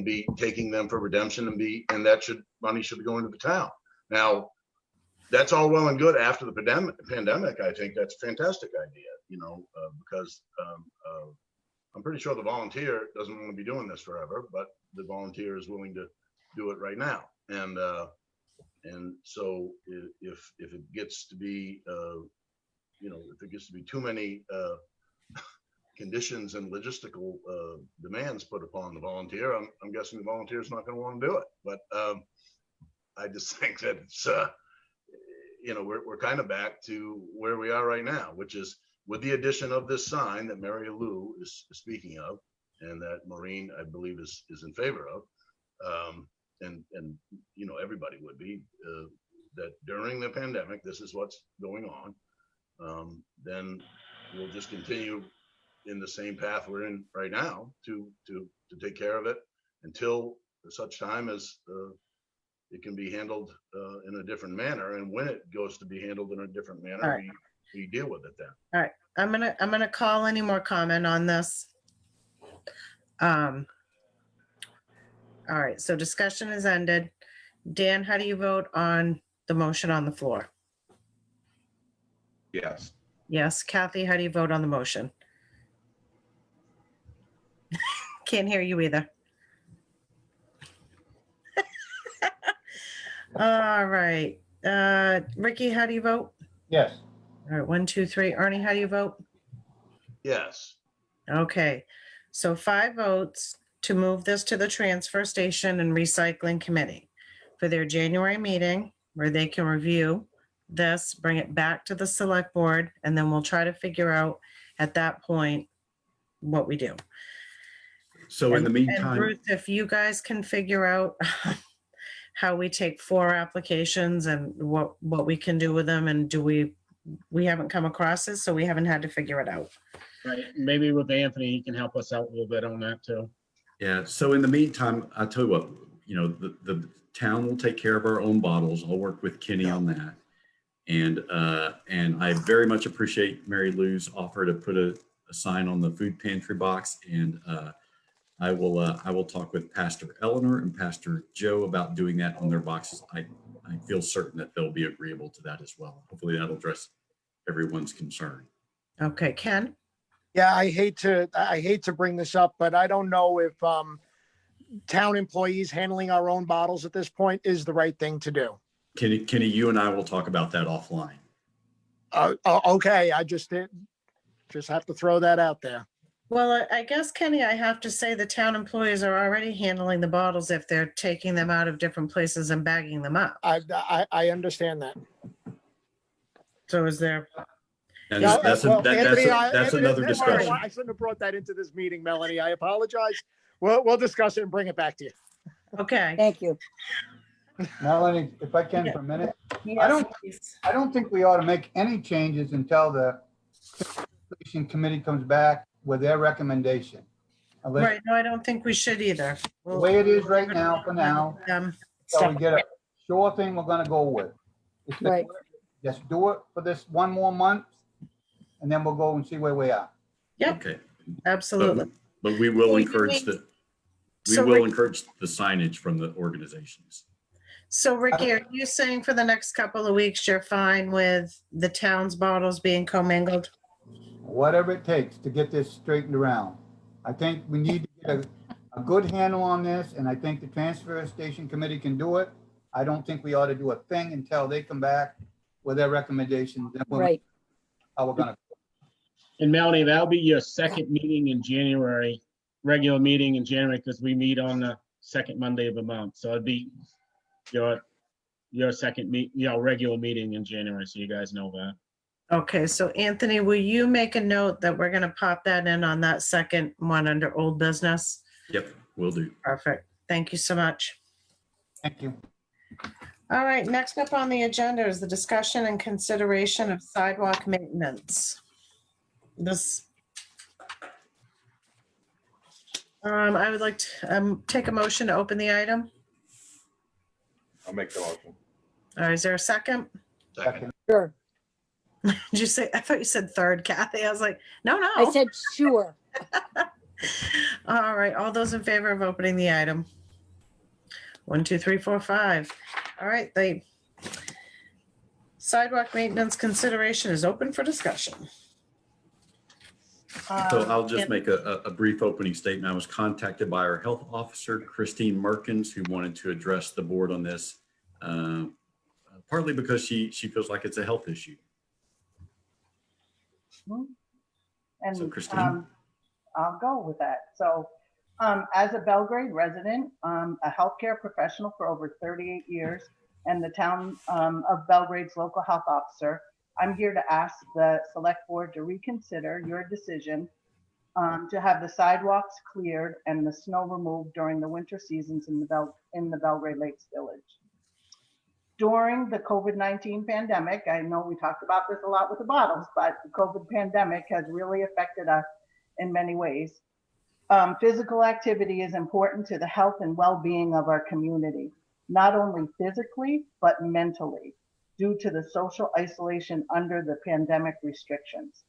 be taking them for redemption and that money should be going to the town. Now, that's all well and good after the pandemic. I think that's a fantastic idea, because I'm pretty sure the volunteer doesn't want to be doing this forever, but the volunteer is willing to do it right now. And so if it gets to be, if it gets to be too many conditions and logistical demands put upon the volunteer, I'm guessing the volunteer is not going to want to do it. But I just think that it's, we're kind of back to where we are right now, which is with the addition of this sign that Mary Lou is speaking of, and that Maureen, I believe, is in favor of, and everybody would be, that during the pandemic, this is what's going on, then we'll just continue in the same path we're in right now to take care of it until such time as it can be handled in a different manner. And when it goes to be handled in a different manner, All right. we deal with it then. All right, I'm gonna call any more comment on this. All right, so discussion is ended. Dan, how do you vote on the motion on the floor? Yes. Yes. Kathy, how do you vote on the motion? Can't hear you either. All right, Ricky, how do you vote? Yes. All right, 1, 2, 3. Ernie, how do you vote? Yes. Okay, so 5 votes to move this to the transfer station and recycling committee for their January meeting where they can review this, bring it back to the select board, and then we'll try to figure out at that point what we do. So in the And meantime, Bruce, if you guys can figure out how we take 4 applications and what we can do with them, and do we haven't come across this, so we haven't had to figure it out. Right, maybe with Anthony, he can help us out a little bit on that too. yeah, so in the meantime, I'll tell you what, the town will take care of our own bottles. I'll work with Kenny on that. And I very much appreciate Mary Lou's offer to put a sign on the food pantry box. And I will talk with Pastor Eleanor and Pastor Joe about doing that on their boxes. I feel certain that they'll be agreeable to that as well. Hopefully that'll address everyone's concern. Okay, Ken? Yeah, I hate to bring this up, but I don't know if town employees handling our own bottles at this point is the right thing to do. Kenny, you and I will talk about that offline. Okay, I just have to throw that out there. Well, I guess, Kenny, I have to say the town employees are already handling the bottles if they're taking them out of different places and bagging them up. I understand that. So is there, And Yeah, that's well, another Anthony, discussion. I shouldn't have brought that into this meeting, Melanie. I apologize. We'll discuss it and bring it back to you. okay. Thank you. Melanie, if I can for a minute, Yes, please. I don't think we ought to make any changes until the Station Committee comes back with their recommendation. Unless, Right, no, I don't think we should either. the way it is right now, for now, so we get a sure thing we're gonna go with. If they Right. Just do it for this one more month, and then we'll go and see where we are. Yep, Okay. absolutely. But we will Well, you encourage mean- we So will Rick- encourage the signage from the organizations. So Ricky, are you saying for the next couple of weeks, you're fine with the town's bottles being commingled? Whatever it takes to get this straightened around. I think we need to get a good handle on this, and I think the Transfer Station Committee can do it. I don't think we ought to do a thing until they come back with their recommendations. Then we'll know Right. how we're gonna. And Melanie, that'll be your second meeting in January, regular meeting in January, because we meet on the second Monday of the month. So it'd be your second regular meeting in January, so you guys know that. Okay, so Anthony, will you make a note that we're gonna pop that in on that second one under old business? Yep, will do. Perfect. Thank you so much. Thank you. All right, next up on the agenda is the discussion and consideration of sidewalk maintenance. This I would like to take a motion to open the item. I'll make the motion. All right, is there a second? Second. Sure. Did you say, I thought you said third, Kathy. I was like, no, no. I said, sure. All right, all those in favor of opening the item? 1, 2, 3, 4, 5. All right, the sidewalk maintenance consideration is open for discussion. So I'll just And- make a brief opening statement. I was contacted by our health officer, Christine Merkins, who wanted to address the board on this, partly because she feels like it's a health issue. So And Christine? I'll go with that. So as a Belgrade resident, a healthcare professional for over 38 years, and the town of Belgrade's local health officer, I'm here to ask the select board to reconsider your decision to have the sidewalks cleared and the snow removed during the winter seasons in the Belgrade Lakes Village. During the COVID-19 pandemic, I know we talked about this a lot with the bottles, but the COVID pandemic has really affected us in many ways. Physical activity is important to the health and well-being of our community, not only physically, but mentally, due to the social isolation under the pandemic restrictions.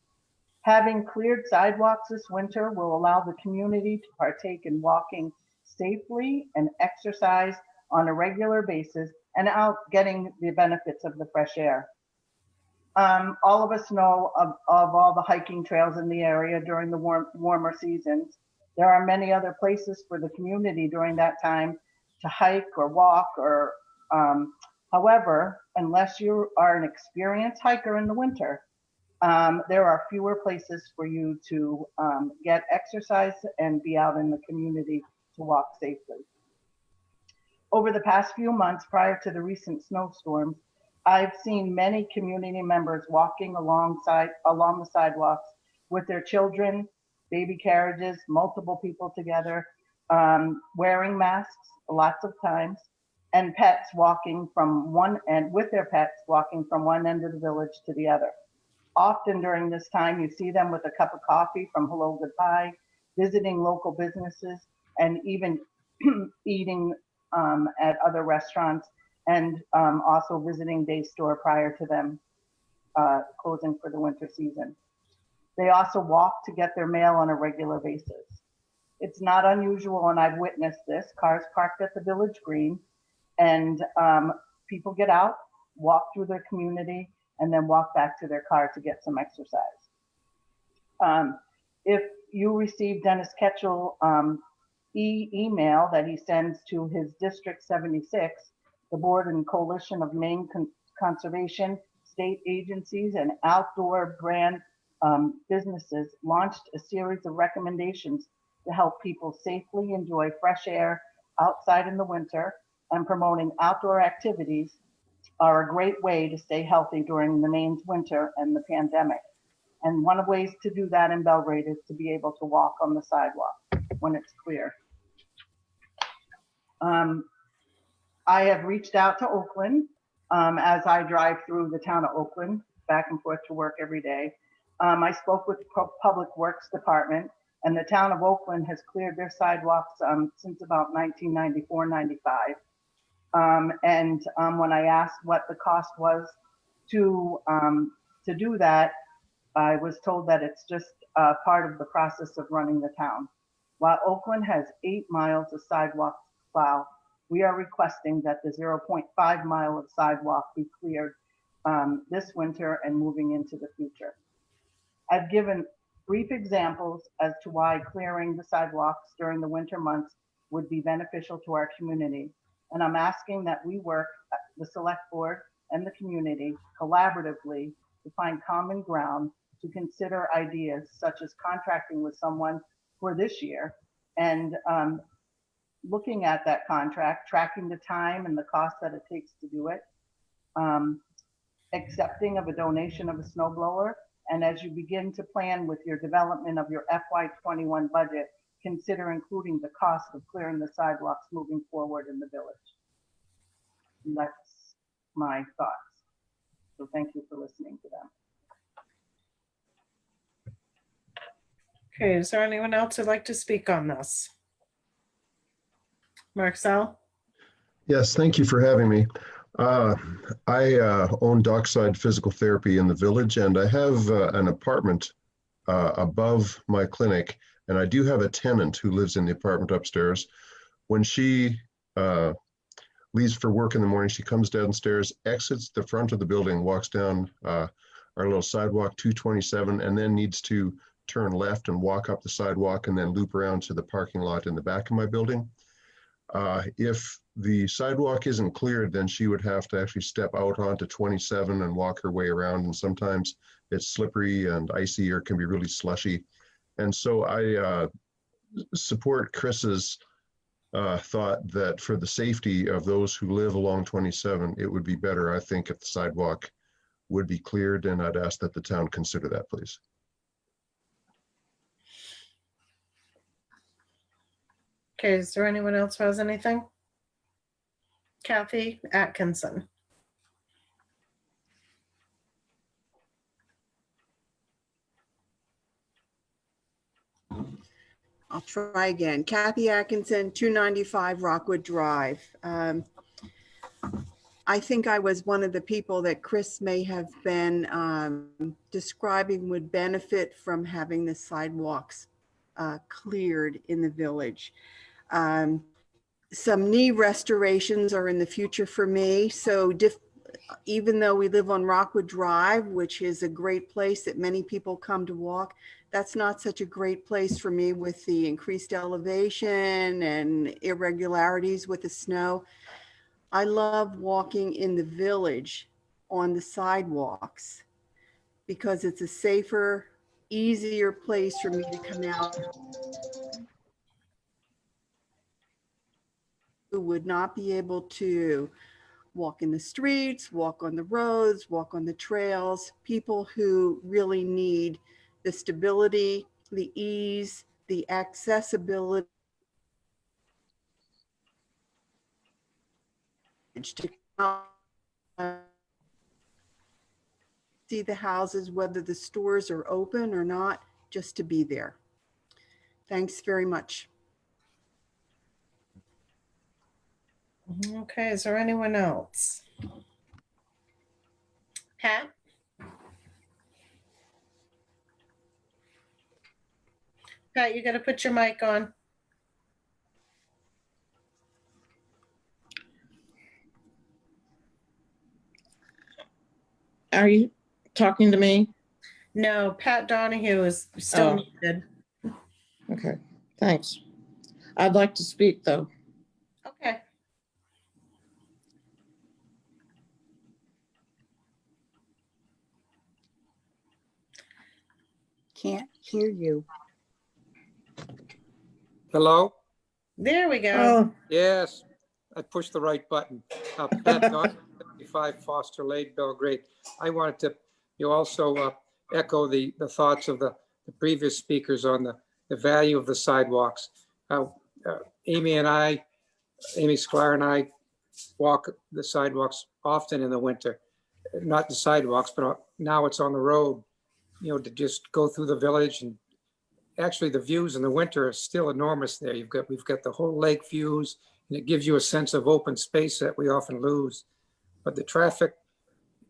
Having cleared sidewalks this winter will allow the community to partake in walking safely and exercise on a regular basis and out getting the benefits of the fresh air. All of us know of all the hiking trails in the area during the warmer seasons. There are many other places for the community during that time to hike or walk or, however, unless you are an experienced hiker in the winter, there are fewer places for you to get exercise and be out in the community to walk safely. Over the past few months prior to the recent snowstorms, I've seen many community members walking along the sidewalks with their children, baby carriages, multiple people together, wearing masks lots of times, and pets walking from one end with their pets walking from one end of the village to the other. Often during this time, you see them with a cup of coffee from Hello Goodbye, visiting local businesses, and even eating at other restaurants, and also visiting Day Store prior to them closing for the winter season. They also walk to get their mail on a regular basis. It's not unusual, and I've witnessed this, cars parked at the village green, and people get out, walk through their community, and then walk back to their car to get some exercise. If you receive Dennis Ketchell email that he sends to his District 76, the board and coalition of Maine conservation, state agencies, and outdoor brand businesses launched a series of recommendations to help people safely enjoy fresh air outside in the winter, and promoting outdoor activities are a great way to stay healthy during the Maine's winter and the pandemic. And one of the ways to do that in Belgrade is to be able to walk on the sidewalk when it's clear. I have reached out to Oakland as I drive through the town of Oakland, back and forth to work every day. I spoke with the Public Works Department, and the town of Oakland has cleared their sidewalks since about 1994-95. When I asked what the cost was to do that, I was told that it's just part of the process of running the town. While Oakland has 8 miles of sidewalk plow, we are requesting that the 0.5 mile of sidewalk be cleared this winter and moving into the future. I've given brief examples as to why clearing the sidewalks during the winter months would be beneficial to our community. And I'm asking that we work, the select board and the community, collaboratively to find common ground to consider ideas such as contracting with someone for this year and looking at that contract, tracking the time and the cost that it takes to do it, accepting of a donation of a snow blower, and as you begin to plan with your development of your FY21 budget, consider including the cost of clearing the sidewalks moving forward in the village. And that's my thoughts. So thank you for listening to them. Okay, is there anyone else who'd like to speak on this? Marcel? Yes, thank you for having me. I own Dockside Physical Therapy in the village, and I have an apartment above my clinic, and I do have a tenant who lives in the apartment upstairs. When she leaves for work in the morning, she comes downstairs, exits the front of the building, walks down our little sidewalk 227, and then needs to turn left and walk up the sidewalk and then loop around to the parking lot in the back of my building. If the sidewalk isn't cleared, then she would have to actually step out onto 27 and walk her way around. And sometimes it's slippery and icy or can be really slushy. And so I support Chris's thought that for the safety of those who live along 27, it would be better, I think, if the sidewalk would be cleared. And I'd ask that the town consider that, please. Okay, is there anyone else who has anything? Kathy Atkinson. I'll try again. Kathy Atkinson, 295 Rockwood Drive. I think I was one of the people that Chris may have been describing would benefit from having the sidewalks cleared in the village. Some knee restorations are in the future for me. So even though we live on Rockwood Drive, which is a great place that many people come to walk, that's not such a great place for me with the increased elevation and irregularities with the snow. I love walking in the village on the sidewalks because it's a safer, easier place for me to come out. Who would not be able to walk in the streets, walk on the roads, walk on the trails, people who really need the stability, the ease, the accessibility to see the houses, whether the stores are open or not, just to be there. Thanks very much. Okay, is there anyone else? Pat? Pat, you got to put your mic on. Are you talking to me? No, Pat Donahue is still muted. Okay, thanks. I'd like to speak though. Okay. Can't hear you. Hello? There we go. Oh, Yes, I pushed the right button. Pat Dodd, 55 Foster Lane, Belgrade. I wanted to also echo the thoughts of the previous speakers on the value of the sidewalks. Amy Squire and I walk the sidewalks often in the winter. Not the sidewalks, but now it's on the road, to just go through the village. And actually the views in the winter are still enormous there. We've got the whole lake views, and it gives you a sense of open space that we often lose. But the traffic,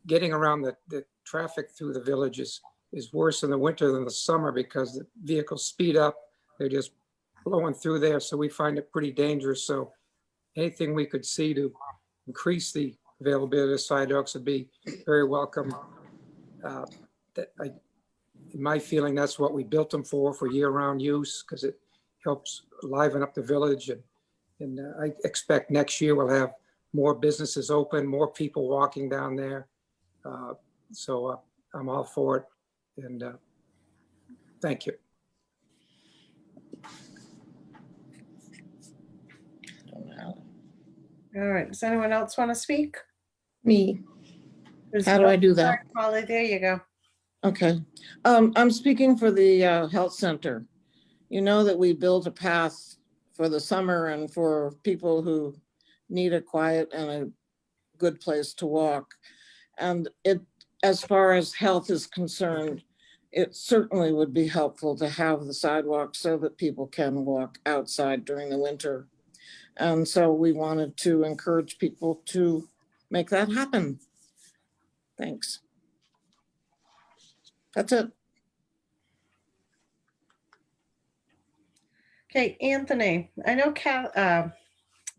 getting around the traffic through the village is worse in the winter than the summer because the vehicles speed up. They're just blowing through there. So we find it pretty dangerous. So anything we could see to increase the availability of sidewalks would be very welcome. In my feeling, that's what we built them for year-round use, because it helps liven up the village. And I expect next year we'll have more businesses open, more people walking down there. So I'm all for it. And thank you. All right. Does anyone else want to speak? me. How do I do that? Molly, there you go. Okay. I'm speaking for the health center. You know that we built a path for the summer and for people who need a quiet and a good place to walk. And as far as health is concerned, it certainly would be helpful to have the sidewalk so that people can walk outside during the winter. And so we wanted to encourage people to make that happen. Thanks. That's it. Okay, Anthony, I know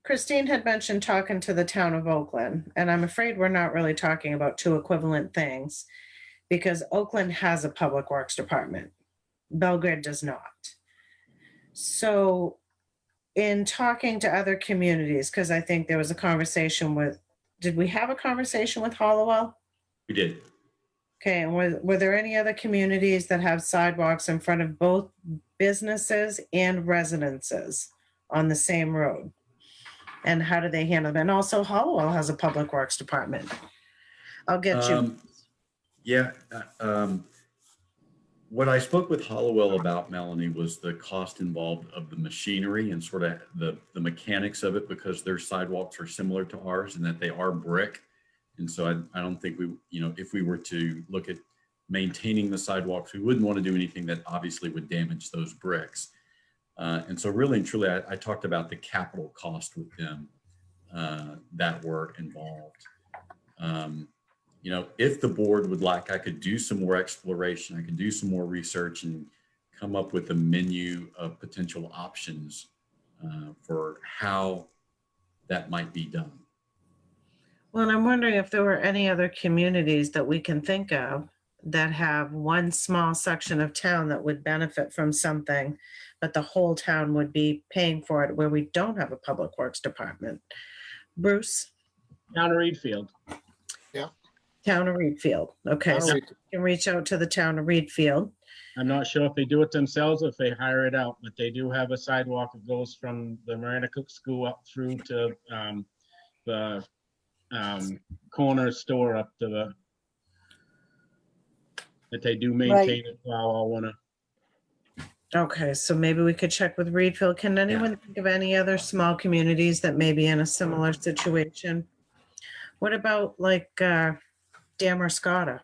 Christine had mentioned talking to the town of Oakland, and I'm afraid we're not really talking about two equivalent things because Oakland has a public works department. Belgrade does not. So in talking to other communities, because I think there was a conversation with, did we have a conversation with Hollowell? We did. Okay, and were there any other communities that have sidewalks in front of both businesses and residences on the same road? And how do they handle them? And also Hollowell has a public works department. I'll get you. Yeah. What I spoke with Hollowell about, Melanie, was the cost involved of the machinery and sort of the mechanics of it, because their sidewalks are similar to ours and that they are brick. And so I don't think we, if we were to look at maintaining the sidewalks, we wouldn't want to do anything that obviously would damage those bricks. And so really and truly, I talked about the capital cost with them that were involved. If the board would like, I could do some more exploration. I could do some more research and come up with a menu of potential options for how that might be done. Well, and I'm wondering if there were any other communities that we can think of that have one small section of town that would benefit from something, but the whole town would be paying for it, where we don't have a public works department. Bruce? Town of Reedfield. Yeah. Town of Reedfield. Okay, so you can reach out to the town of Reedfield. I'm not sure if they do it themselves or if they hire it out, but they do have a sidewalk that goes from the Miranda Cook School up through to the corner store up to that they do maintain it while all winter. Okay, so maybe we could check with Reedfield. Can anyone think of any other small communities that may be in a similar situation? What about like Damerscotta?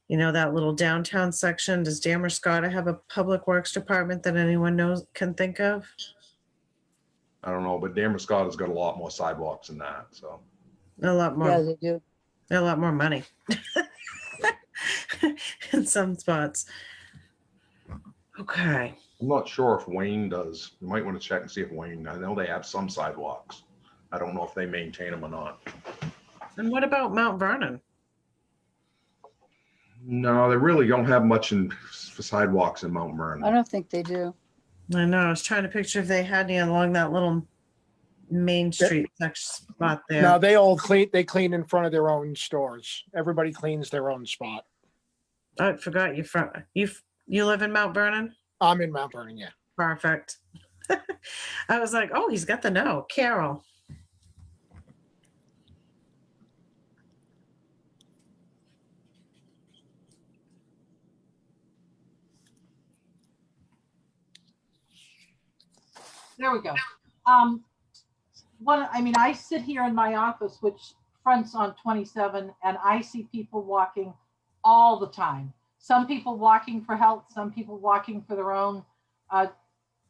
That little downtown section. Does Damerscotta have a public works department that anyone can think of? I don't know, but Damerscotta's got a lot more sidewalks than that, so. A lot more. Yeah, they do. A lot more money in some spots. Okay. I'm not sure if Wayne does. You might want to check and see if Wayne, I know they have some sidewalks. I don't know if they maintain them or not. And what about Mount Vernon? No, they really don't have much for sidewalks in Mount Vernon. I don't think they do. I know. I was trying to picture if they had any along that little Main Street spot there. No, they clean in front of their own stores. Everybody cleans their own spot. I forgot you live in Mount Vernon? I'm in Mount Vernon, yeah. Perfect. I was like, oh, he's got the know. Carol. There we go. I sit here in my office, which fronts on 27, and I see people walking all the time. Some people walking for health, some people walking for their own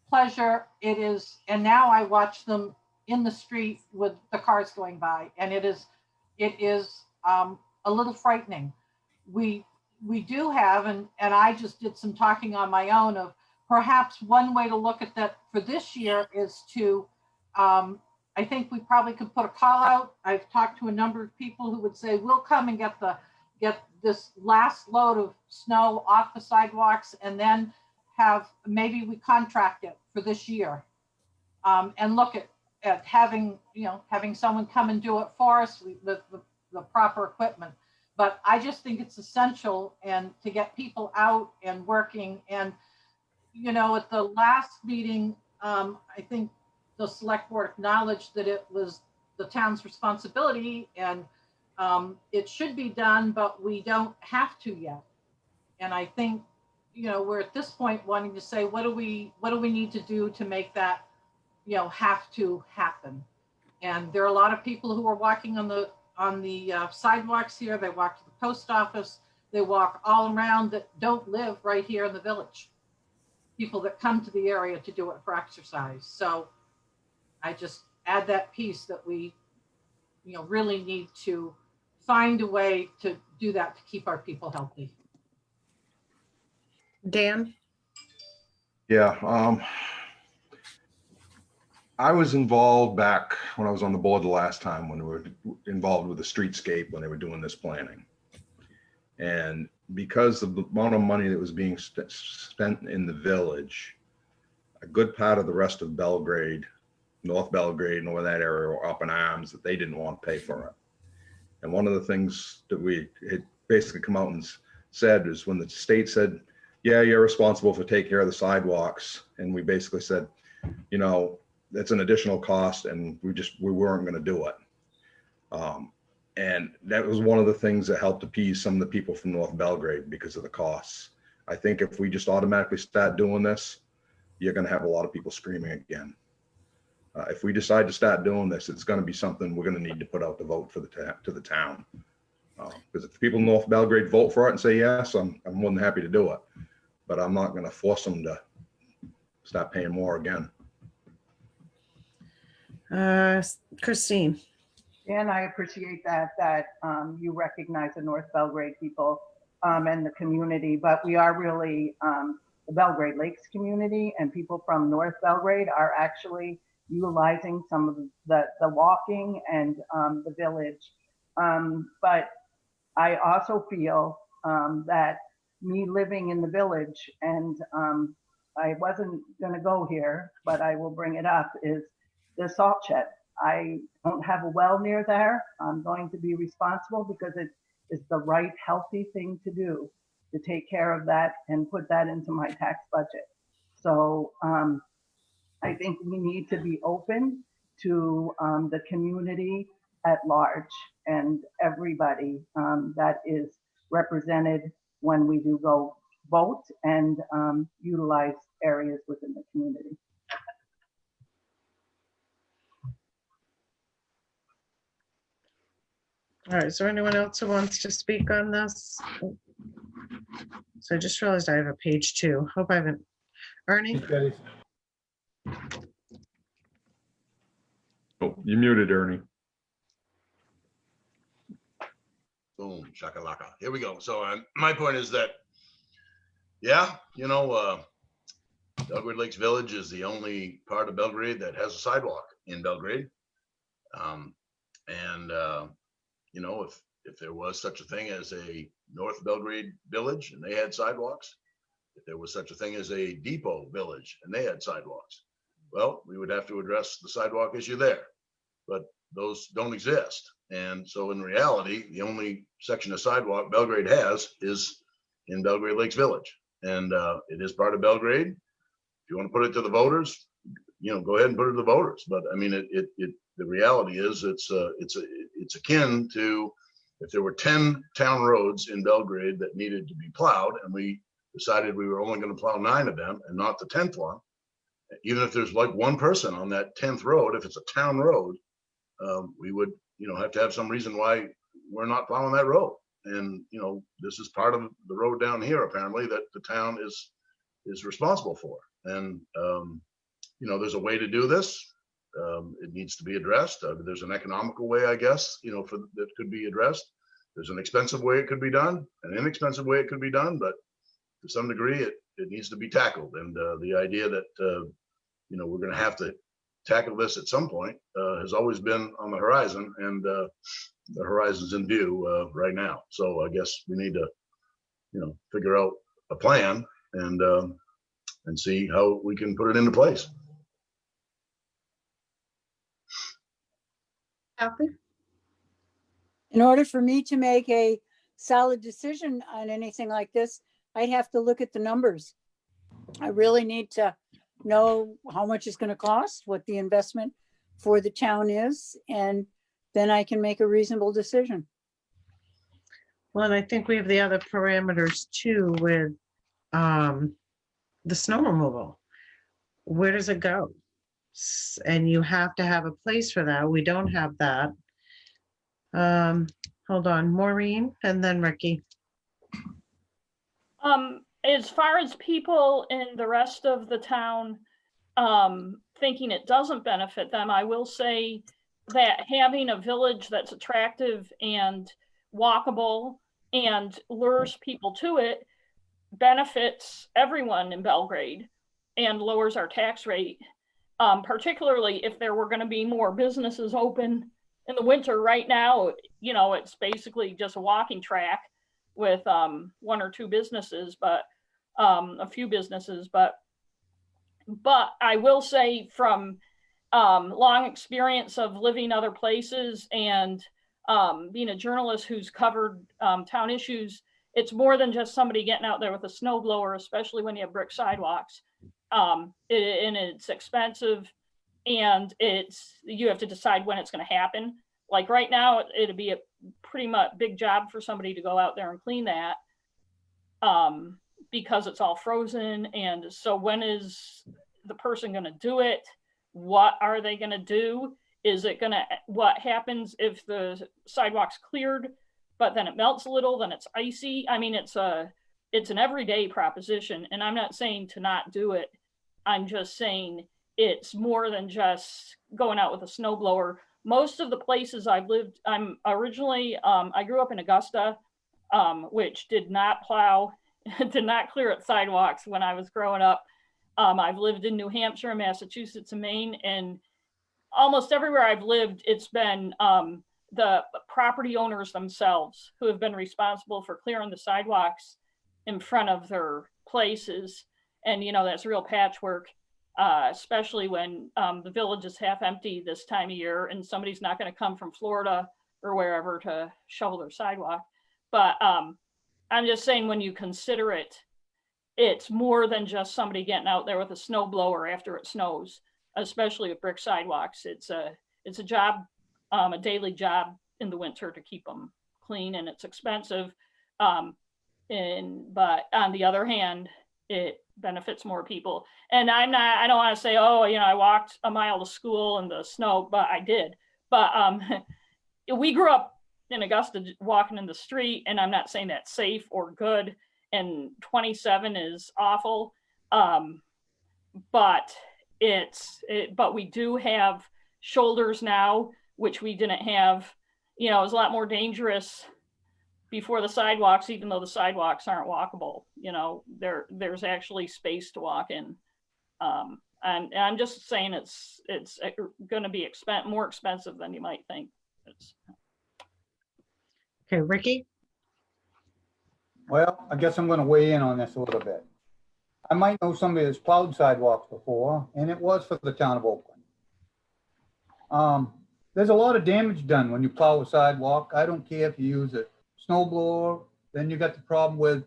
pleasure. And now I watch them in the street with the cars going by, and it is a little frightening. We do have, and I just did some talking on my own of perhaps one way to look at that for this year is to, I think we probably could put a call out. I've talked to a number of people who would say, we'll come and get this last load of snow off the sidewalks, and then maybe we contract it for this year. And look at having someone come and do it for us with the proper equipment. But I just think it's essential and to get people out and working. And, at the last meeting, I think the select board acknowledged that it was the town's responsibility and it should be done, but we don't have to yet. And I think, we're at this point wanting to say, what do we need to do to make that, have to happen? And there are a lot of people who are walking on the sidewalks here. They walk to the post office. They walk all around that don't live right here in the village. People that come to the area to do it for exercise. So I just add that piece that we, really need to find a way to do that to keep our people healthy. Dan? Yeah, I was involved back when I was on the board the last time when we were involved with the streetscape when they were doing this planning. And because of the amount of money that was being spent in the village, a good part of the rest of Belgrade, North Belgrade and over that area were up in arms that they didn't want to pay for it. And one of the things that we had basically come out and said is when the state said, yeah, you're responsible for taking care of the sidewalks. And we basically said, that's an additional cost and we weren't going to do it. And that was one of the things that helped appease some of the people from North Belgrade because of the costs. I think if we just automatically start doing this, you're going to have a lot of people screaming again. If we decide to start doing this, it's going to be something we're going to need to put out the vote for to the town. Because if the people in North Belgrade vote for it and say yes, I'm more than happy to do it. But I'm not going to force them to start paying more again. Christine. And I appreciate that you recognize the North Belgrade people and the community, but we are really the Belgrade Lakes community, and people from North Belgrade are actually utilizing some of the walking and the village. But I also feel that me living in the village, and I wasn't going to go here, but I will bring it up, is the salt shed. I don't have a well near there. I'm going to be responsible because it is the right, healthy thing to do, to take care of that and put that into my tax budget. So I think we need to be open to the community at large and everybody that is represented when we do go vote and utilize areas within the community. All right, is there anyone else who wants to speak on this? So I just realized I have a page 2. Hope I haven't. Ernie? Oh, you muted, Ernie. Boom, shakalaka. Here we go. So my point is that, Belgrade Lakes Village is the only part of Belgrade that has a sidewalk in Belgrade. If there was such a thing as a North Belgrade Village and they had sidewalks, if there was such a thing as a Depot Village and they had sidewalks, well, we would have to address the sidewalk issue there. But those don't exist. And so in reality, the only section of sidewalk Belgrade has is in Belgrade Lakes Village. And it is part of Belgrade. If you want to put it to the voters, go ahead and put it to the voters. But I mean, the reality is it's akin to if there were 10 town roads in Belgrade that needed to be plowed and we decided we were only going to plow 9 of them and not the 10th one, even if there's like one person on that 10th road, if it's a town road, we would, have to have some reason why we're not plowing that road. And, this is part of the road down here, apparently, that the town is responsible for. And, there's a way to do this. It needs to be addressed. There's an economical way, I guess, that could be addressed. There's an expensive way it could be done, an inexpensive way it could be done, but to some degree, it needs to be tackled. And the idea that, we're going to have to tackle this at some point has always been on the horizon, and the horizon's in view right now. So I guess we need to, figure out a plan and see how we can put it into place. Kathy? In order for me to make a solid decision on anything like this, I'd have to look at the numbers. I really need to know how much it's going to cost, what the investment for the town is, and then I can make a reasonable decision. Well, and I think we have the other parameters too with the snow removal. Where does it go? And you have to have a place for that. We don't have that. Hold on, Maureen, and then Ricky. As far as people in the rest of the town thinking it doesn't benefit them, I will say that having a village that's attractive and walkable and lures people to it benefits everyone in Belgrade and lowers our tax rate, particularly if there were going to be more businesses open in the winter. Right now, you know, it's basically just a walking track with one or two businesses, but a few businesses. But I will say from long experience of living other places and being a journalist who's covered town issues, it's more than just somebody getting out there with a snow blower, especially when you have brick sidewalks. And it's expensive, and you have to decide when it's going to happen. Like right now, it'd be a pretty much big job for somebody to go out there and clean that because it's all frozen. And so when is the person going to do it? What are they going to do? What happens if the sidewalk's cleared, but then it melts a little, then it's icy? I mean, it's an everyday proposition, and I'm not saying to not do it. I'm just saying it's more than just going out with a snowblower. Most of the places I've lived, I grew up in Augusta, which did not plow, did not clear its sidewalks when I was growing up. I've lived in New Hampshire, Massachusetts, and Maine, and almost everywhere I've lived, it's been the property owners themselves who have been responsible for clearing the sidewalks in front of their places. And, you know, that's real patchwork, especially when the village is half empty this time of year and somebody's not going to come from Florida or wherever to shovel their sidewalk. But I'm just saying, when you consider it, it's more than just somebody getting out there with a snow blower after it snows, especially with brick sidewalks. It's a job, a daily job in the winter to keep them clean, and it's expensive. But on the other hand, it benefits more people. And I don't want to say, oh, you know, I walked a mile to school in the snow, but I did. But we grew up in Augusta walking in the street, and I'm not saying that's safe or good. And 27 is awful. But we do have shoulders now, which we didn't have. You know, it was a lot more dangerous before the sidewalks, even though the sidewalks aren't walkable. You know, there's actually space to walk in. And I'm just saying it's going to be more expensive than you might think. Okay, Ricky? Well, I guess I'm going to weigh in on this a little bit. I might know somebody that's plowed sidewalks before, and it was for the town of Oakland. There's a lot of damage done when you plow a sidewalk. I don't care if you use a snow blower, then you got the problem with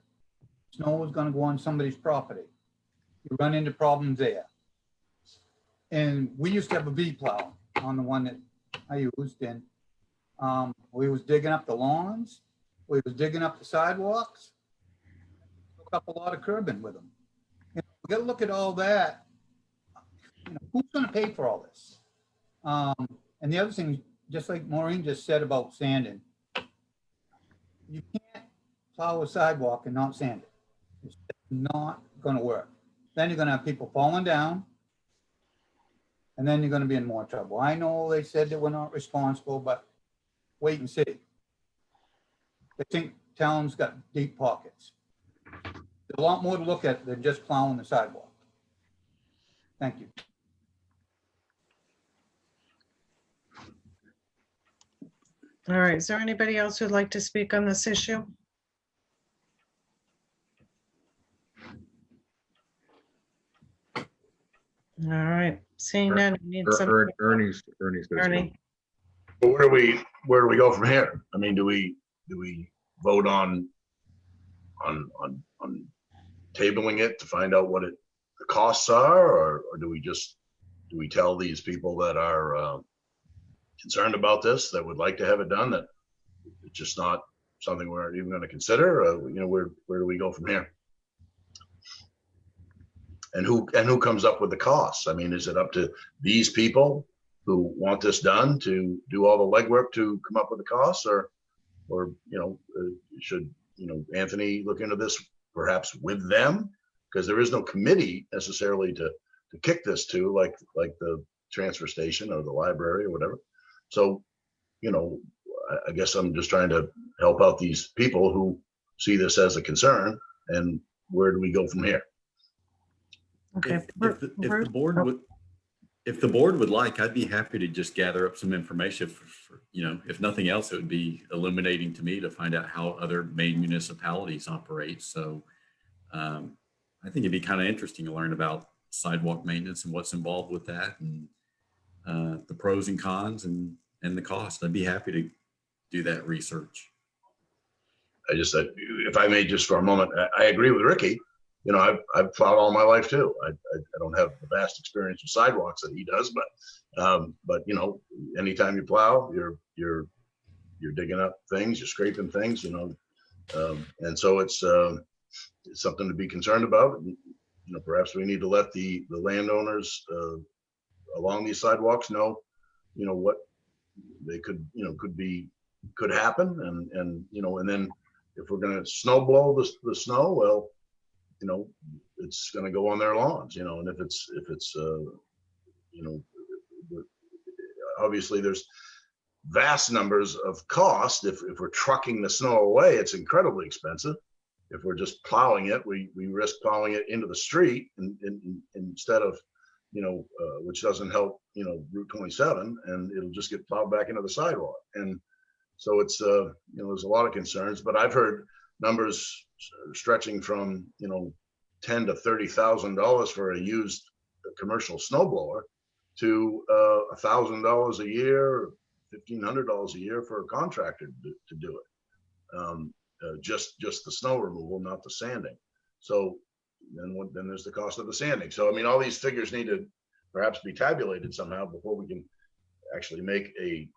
snow is going to go on somebody's property. You run into problems there. And we used to have a V-plow on the one that I used, and we was digging up the lawns. We was digging up the sidewalks, took up a lot of curbing with them. You know, we got to look at all that. You know, who's going to pay for all this? And the other thing, just like Maureen just said about sanding, you can't plow a sidewalk and not sand it. It's not going to work. Then you're going to have people falling down, and then you're going to be in more trouble. I know they said that we're not responsible, but wait and see. They think town's got deep pockets. There's a lot more to look at than just plowing the sidewalk. Thank you. All right, is there anybody else who'd like to speak on this issue? All right, seeing none, we need some. Ernie's. Ernie. But where do we go from here? I mean, do we vote on tabling it to find out what the costs are, or do we tell these people that are concerned about this, that would like to have it done, that it's just not something we're even going to consider? You know, where do we go from here? And who comes up with the costs? I mean, is it up to these people who want this done to do all the legwork to come up with the costs, or you know, should, you know, Anthony look into this perhaps with them? Because there is no committee necessarily to kick this to, like the transfer station or the library or whatever. So, you know, I guess I'm just trying to help out these people who see this as a concern, and where do we go from here? Okay. If the board would, if the board would like, I'd be happy to just gather up some information for, you know, if nothing else, it would be illuminating to me to find out how other main municipalities operate. So I think it'd be kind of interesting to learn about sidewalk maintenance and what's involved with that, and the pros and cons and the cost. I'd be happy to do that research. I just said, if I may, just for a moment, I agree with Ricky. You know, I've plowed all my life too. I don't have the vast experience with sidewalks that he does, but you know, anytime you plow, you're digging up things, you're scraping things, you know, and so it's something to be concerned about. You know, perhaps we need to let the landowners along these sidewalks know, you know, what they could, you know, could happen, and you know, and then if we're going to snow blow the snow, well, you know, it's going to go on their lawns, you know, and if it's you know, obviously there's vast numbers of cost. If we're trucking the snow away, it's incredibly expensive. If we're just plowing it, we risk plowing it into the street instead of, you know, which doesn't help, you know, Route 27, and it'll just get plowed back into the sidewalk. And so it's, you know, there's a lot of concerns, but I've heard numbers stretching from, you know, $10,000 to $30,000 for a used commercial snowblower to $1,000 a year, $1,500 a year for a contractor to do it. Just the snow removal, not the sanding. So then there's the cost of the sanding. So I mean, all these figures need to perhaps be tabulated somehow before we can actually make a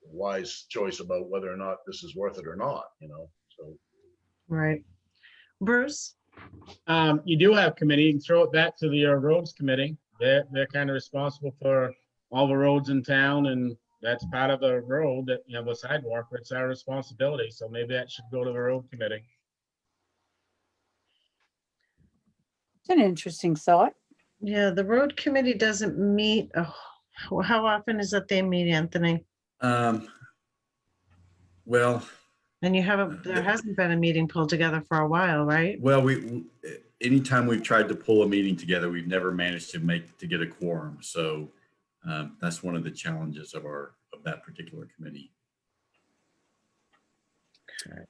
wise choice about whether or not this is worth it or not, you know. So Right. Bruce? You do have committee. You can throw it back to the roads committee. They're kind of responsible for all the roads in town, and that's part of the road that you have a sidewalk. It's our responsibility. So maybe that should go to the road committee. It's an interesting thought. Yeah, the road committee doesn't meet. Oh, how often is it they meet, Anthony? Well, And there hasn't been a meeting pulled together for a while, right? well, anytime we've tried to pull a meeting together, we've never managed to get a quorum. So that's one of the challenges of that particular committee. Okay.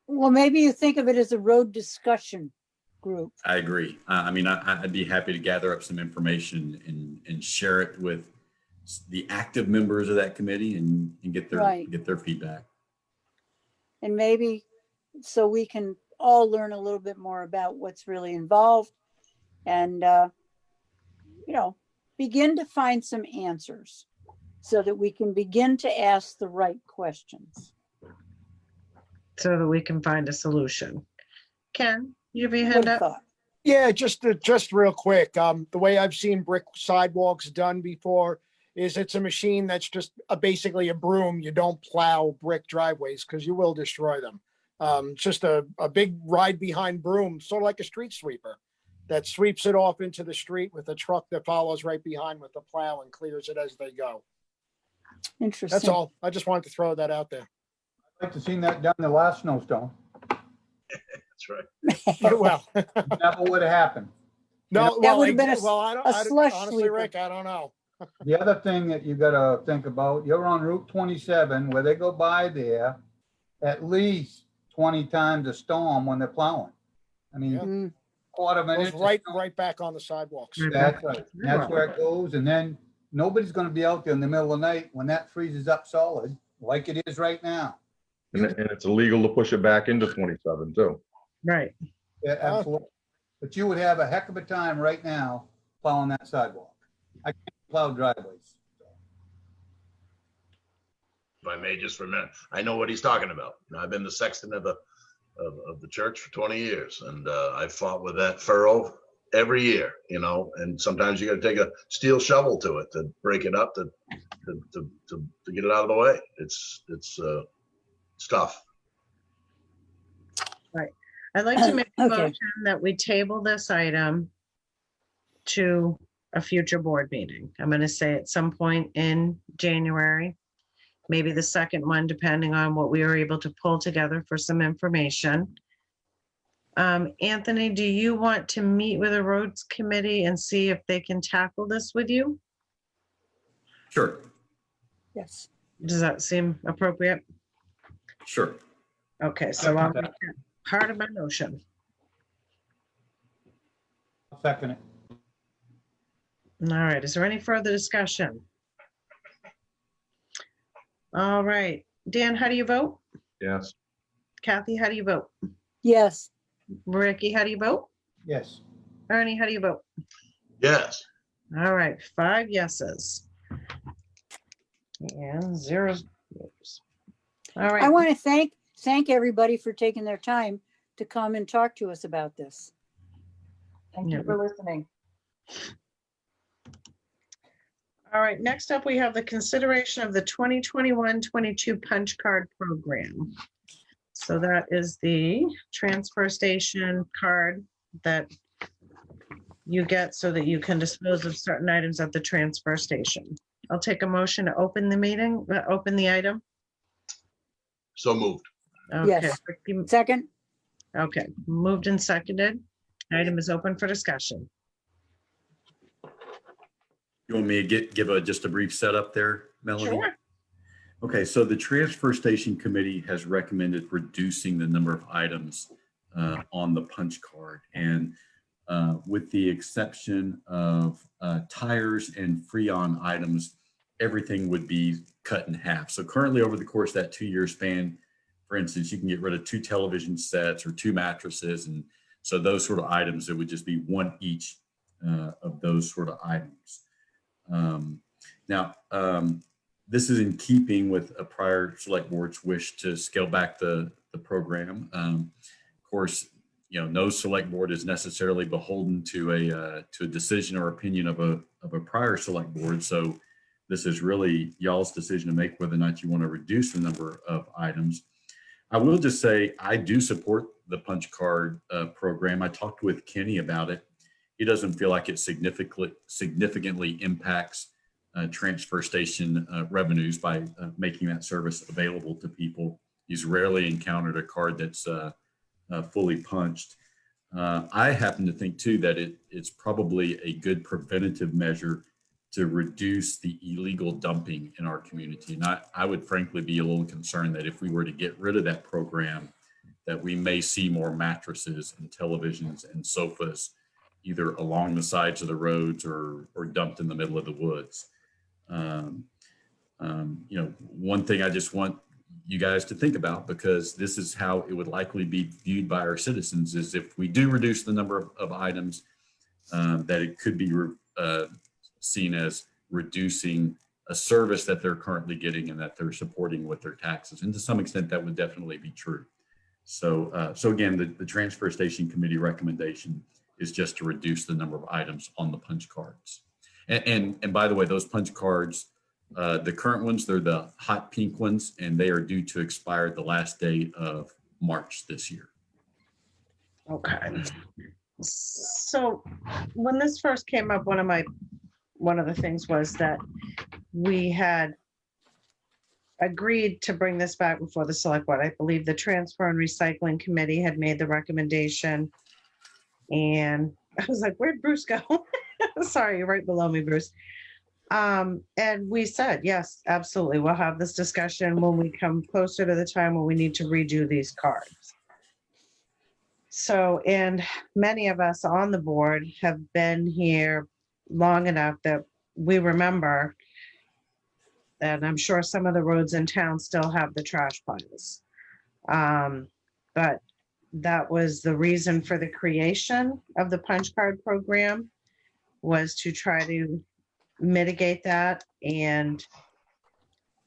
Well, maybe you think of it as a road discussion group. I agree. I mean, I'd be happy to gather up some information and share it with the active members of that committee and get their feedback. And maybe so we can all learn a little bit more about what's really involved and, you know, begin to find some answers so that we can begin to ask the right questions. So that we can find a solution. Ken, you have your Good hand up? thought. Yeah, just real quick. The way I've seen brick sidewalks done before is it's a machine that's just basically a broom. You don't plow brick driveways because you will destroy them. It's just a big ride behind broom, sort of like a street sweeper that sweeps it off into the street with a truck that follows right behind with the plow and clears it as they go. Interesting. That's all. I just wanted to throw that out there. I'd like to see that done the last snowstorm. That's right. Yeah, well, Never would have happened. no, That would have been I slush honestly, sweeper. Rick, I don't know. The other thing that you gotta think about, you're on Route 27, where they go by there at least 20 times a storm when they're plowing. I mean, Mm. quarter of an Goes inch. of right back on the sidewalks. That's right. And that's where it goes. And then nobody's gonna be out there in the middle of the night when that freezes up solid, like it is right now. And it's illegal to push it back into 27 too. Right. Yeah, absolutely. But you would have a heck of a time right now plowing that sidewalk. I can't plow driveways. If I may, just for a minute, I know what he's talking about. You know, I've been the sexton of the church for 20 years, and I've fought with that furrow every year, you know, and sometimes you got to take a steel shovel to it to break it up to get it out of the way. It's tough. Right. I'd like to make a Okay. motion that we table this item to a future board meeting. I'm going to say at some point in January, maybe the second one, depending on what we were able to pull together for some information. Anthony, do you want to meet with the roads committee and see if they can tackle this with you? Sure, Yes. Does that seem appropriate? sure. Okay, so I'll make that part of my motion. I'll second it. All right, is there any further discussion? All right, Dan, how do you vote? Yes. Kathy, how do you vote? Yes. Ricky, how do you vote? Yes. Ernie, how do you vote? Yes. All right, 5 yeses. And 0 no's. All right. I want to thank everybody for taking their time to come and talk to us about this. Thank you for listening. All right, next up, we have the consideration of the 2021-22 punch card program. So that is the transfer station card that you get so that you can dispose of certain items at the transfer station. I'll take a motion to open the meeting, open the item. So moved. Okay. Yes. Second? Okay, moved and seconded. Item is open for discussion. You want me to give just a brief setup there, Melanie? Sure. Okay, so the Transfer Station Committee has recommended reducing the number of items on the punch card. And with the exception of tires and Freon items, everything would be cut in half. So currently over the course of that 2-year span, for instance, you can get rid of 2 television sets or 2 mattresses. And so those sort of items, it would just be 1 each of those sort of items. This is in keeping with a prior select board's wish to scale back the program. Of course, no select board is necessarily beholden to a decision or opinion of a prior select board. So this is really y'all's decision to make whether or not you want to reduce the number of items. I will just say I do support the punch card program. I talked with Kenny about it. He doesn't feel like it significantly impacts transfer station revenues by making that service available to people. He's rarely encountered a card that's fully punched. I happen to think too that it's probably a good preventative measure to reduce the illegal dumping in our community. And I would frankly be a little concerned that if we were to get rid of that program, that we may see more mattresses and televisions and sofas either along the sides of the roads or dumped in the middle of the woods. One thing I just want you guys to think about, because this is how it would likely be viewed by our citizens, is if we do reduce the number of items, that it could be seen as reducing a service that they're currently getting and that they're supporting with their taxes. And to some extent, that would definitely be true. So again, the Transfer Station Committee recommendation is just to reduce the number of items on the punch cards. And by the way, those punch cards, the current ones, they're the hot pink ones, and they are due to expire the last day of March this year. Okay. So when this first came up, one of the things was that we had agreed to bring this back before the select board. I believe the Transfer and Recycling Committee had made the recommendation. And I was like, where'd Bruce go? Sorry, you're right below me, Bruce. And we said, yes, absolutely. We'll have this discussion when we come closer to the time when we need to redo these cards. So, and many of us on the board have been here long enough that we remember, and I'm sure some of the roads in town still have the trash piles. But that was the reason for the creation of the punch card program, was to try to mitigate that and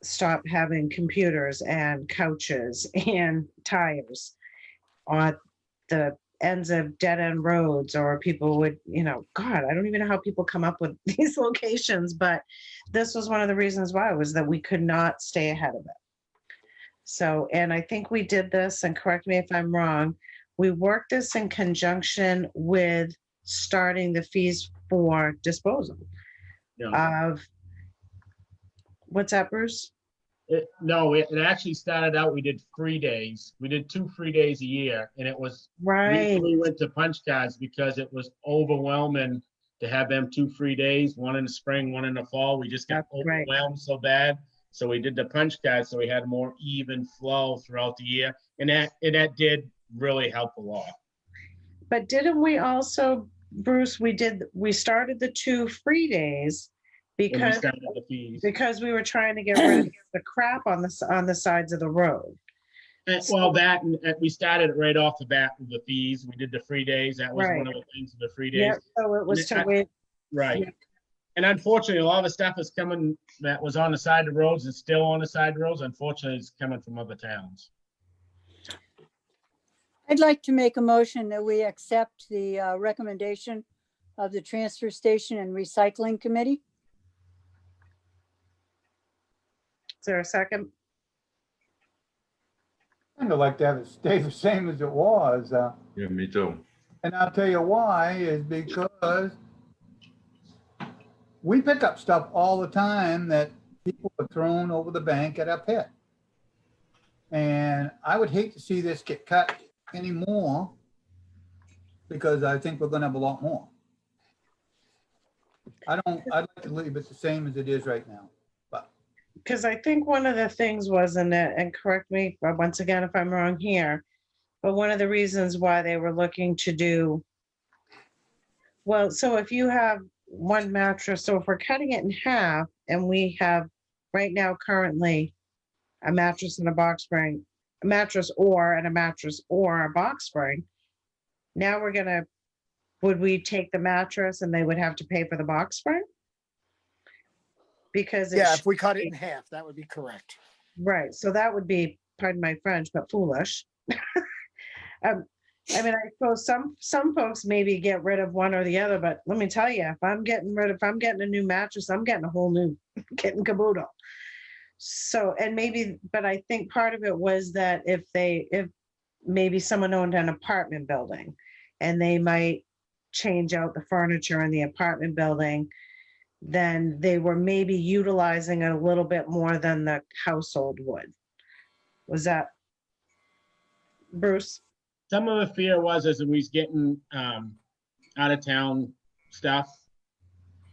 stop having computers and couches and tires on the ends of dead-end roads, or people would, God, I don't even know how people come up with these locations, but this was one of the reasons why, was that we could not stay ahead of it. So, and I think we did this, and correct me if I'm wrong, we worked this in conjunction with starting the fees for disposal Yeah. of, what's that, Bruce? No, it actually started out, we did free days. We did 2 free days a year, and it was, Right. we went to punch cards because it was overwhelming to have them 2 free days, one in the spring, one in the fall. We just got That's right. overwhelmed so bad. So we did the punch cards, so we had a more even flow throughout the year. And that did really help a lot. But didn't we also, Bruce, we started the 2 free days When we because started the fees. we were trying to get rid of the crap on the sides of the road. Well, that, and we started right off the bat with the fees. We did the free days. That was Right. one of the things, the free days. Yeah, so it was to wait. Right. Yeah. And unfortunately, a lot of the stuff is coming that was on the side of the roads and still on the side of the roads. Unfortunately, it's coming from other towns. I'd like to make a motion that we accept the recommendation of the Transfer Station and Recycling Committee. Is there a second? I'd like to have it stay the same as it was. Yeah, me too. And I'll tell you why, is because we pick up stuff all the time that people have thrown over the bank at our pit. And I would hate to see this get cut anymore because I think we're gonna have a lot more. I'd like to leave it the same as it is right now. Because I think one of the things was, and correct me once again if I'm wrong here, but one of the reasons why they were looking to do, well, so if you have one mattress, so if we're cutting it in half and we have right now currently a mattress and a box spring, a mattress or a box spring, now would we take the mattress and they would have to pay for the box spring? Because Yeah, if we cut it in half, that would be correct. right, so that would be, pardon my French, but foolish. I mean, I suppose some folks maybe get rid of one or the other, but let me tell you, if I'm getting a new mattress, I'm getting a whole new kit and caboodle. So, and maybe, but I think part of it was that if maybe someone owned an apartment building and they might change out the furniture in the apartment building, then they were maybe utilizing it a little bit more than the household would. Was that Bruce? Some of the fear was as we was getting out of town stuff,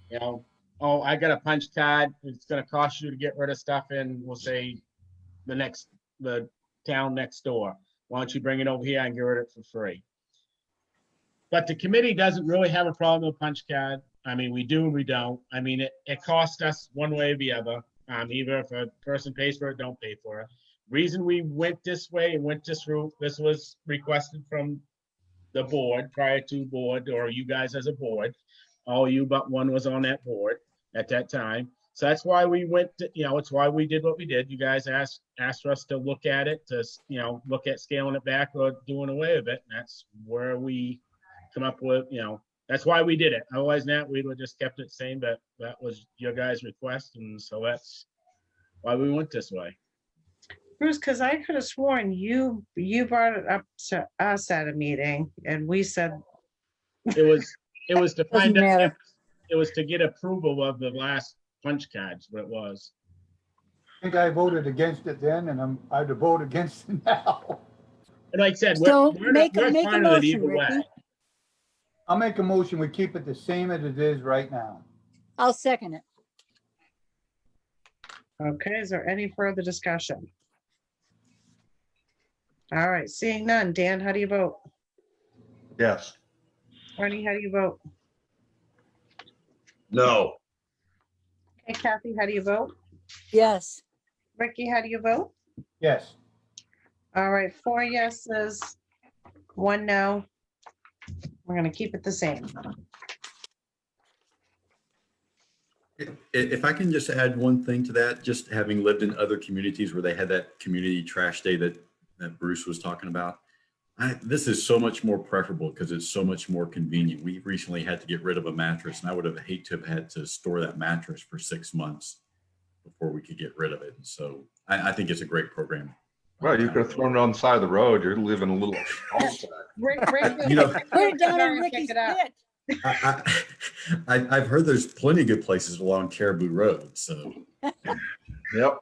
you know, oh, I got a punch card. It's going to cost you to get rid of stuff in, we'll say, the town next door. Why don't you bring it over here and get rid of it for free? But the committee doesn't really have a problem with punch card. I mean, we do and we don't. I mean, it costs us one way or the other. Either if a person pays for it, don't pay for it. Reason we went this way and went this route, this was requested from the board, prior to board, or you guys as a board. All you but one was on that board at that time. So that's why we went, it's why we did what we did. You guys asked for us to look at it, to, look at scaling it back or doing away with it. And that's where we come up with, that's why we did it. Otherwise, Nat, we would have just kept it same, but that was your guys' request. And so that's why we went this way. Bruce, because I could have sworn you brought it up to us at a meeting and we said. It was to find out, it was to get approval of the last punch cards, what it was. I think I voted against it then, and I'd vote against it now. And like I said, So we're make a fine with it motion, either way. Ricky. I'll make a motion, we keep it the same as it is right now. I'll second it. Okay, is there any further discussion? All right, seeing none. Dan, how do you vote? Yes. Arnie, how do you vote? No. Okay, Kathy, how do you vote? Yes. Ricky, how do you vote? Yes. All right, 4 yeses, 1 no. We're gonna keep it the same. If I can just add one thing to that, just having lived in other communities where they had that community trash day that Bruce was talking about, this is so much more preferable because it's so much more convenient. We recently had to get rid of a mattress and I would have hated to have had to store that mattress for 6 months before we could get rid of it. And so I think it's a great program. Well, you could have thrown it on the side of the road. You're living a little. Put You know, Put it down in Ricky's pit. I've heard there's plenty of good places along Caribou Road, so. Yep.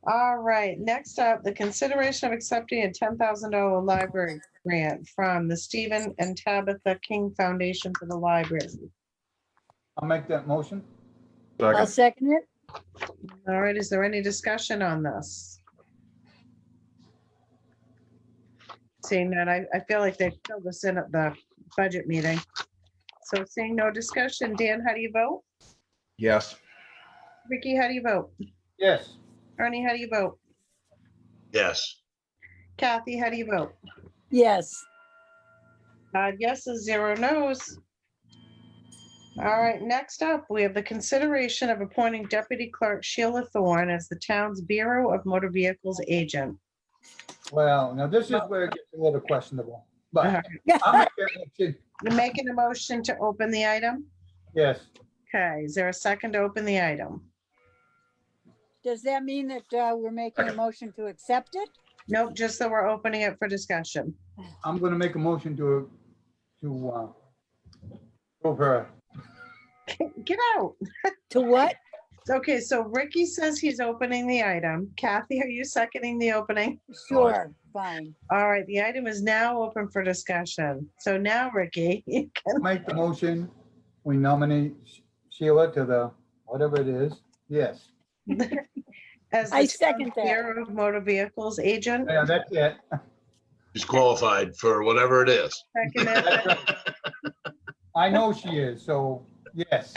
All right, next up, the consideration of accepting a $10,000 library grant from the Stephen and Tabitha King Foundation for the library. I'll make that motion. I'll second it. All right, is there any discussion on this? Seeing that, I feel like they filled this in at the budget meeting. So seeing no discussion, Dan, how do you vote? Yes. Vicky, how do you vote? Yes. Ernie, how do you vote? Yes. Kathy, how do you vote? Yes. 5 yeses, 0 nos. All right, next up, we have the consideration of appointing Deputy Clerk Sheila Thorne as the town's Bureau of Motor Vehicles agent. Well, now this is where it gets a little questionable, but Uh-huh. I'll make that motion. You're making a motion to open the item? Yes. Okay, is there a second to open the item? Does that mean that we're making a motion to accept it? Nope, just that we're opening it for discussion. I'm gonna make a motion to approve her. Get out. To what? Okay, so Ricky says he's opening the item. Kathy, are you seconding the opening? Sure, fine. All right, the item is now open for discussion. So now, Ricky, you can Make the motion. We nominate Sheila to the, whatever it is. Yes. as I the second town's that. Bureau of Motor Vehicles agent. Yeah, that's it. She's qualified for whatever it is. Seconded. I know she is, so yes.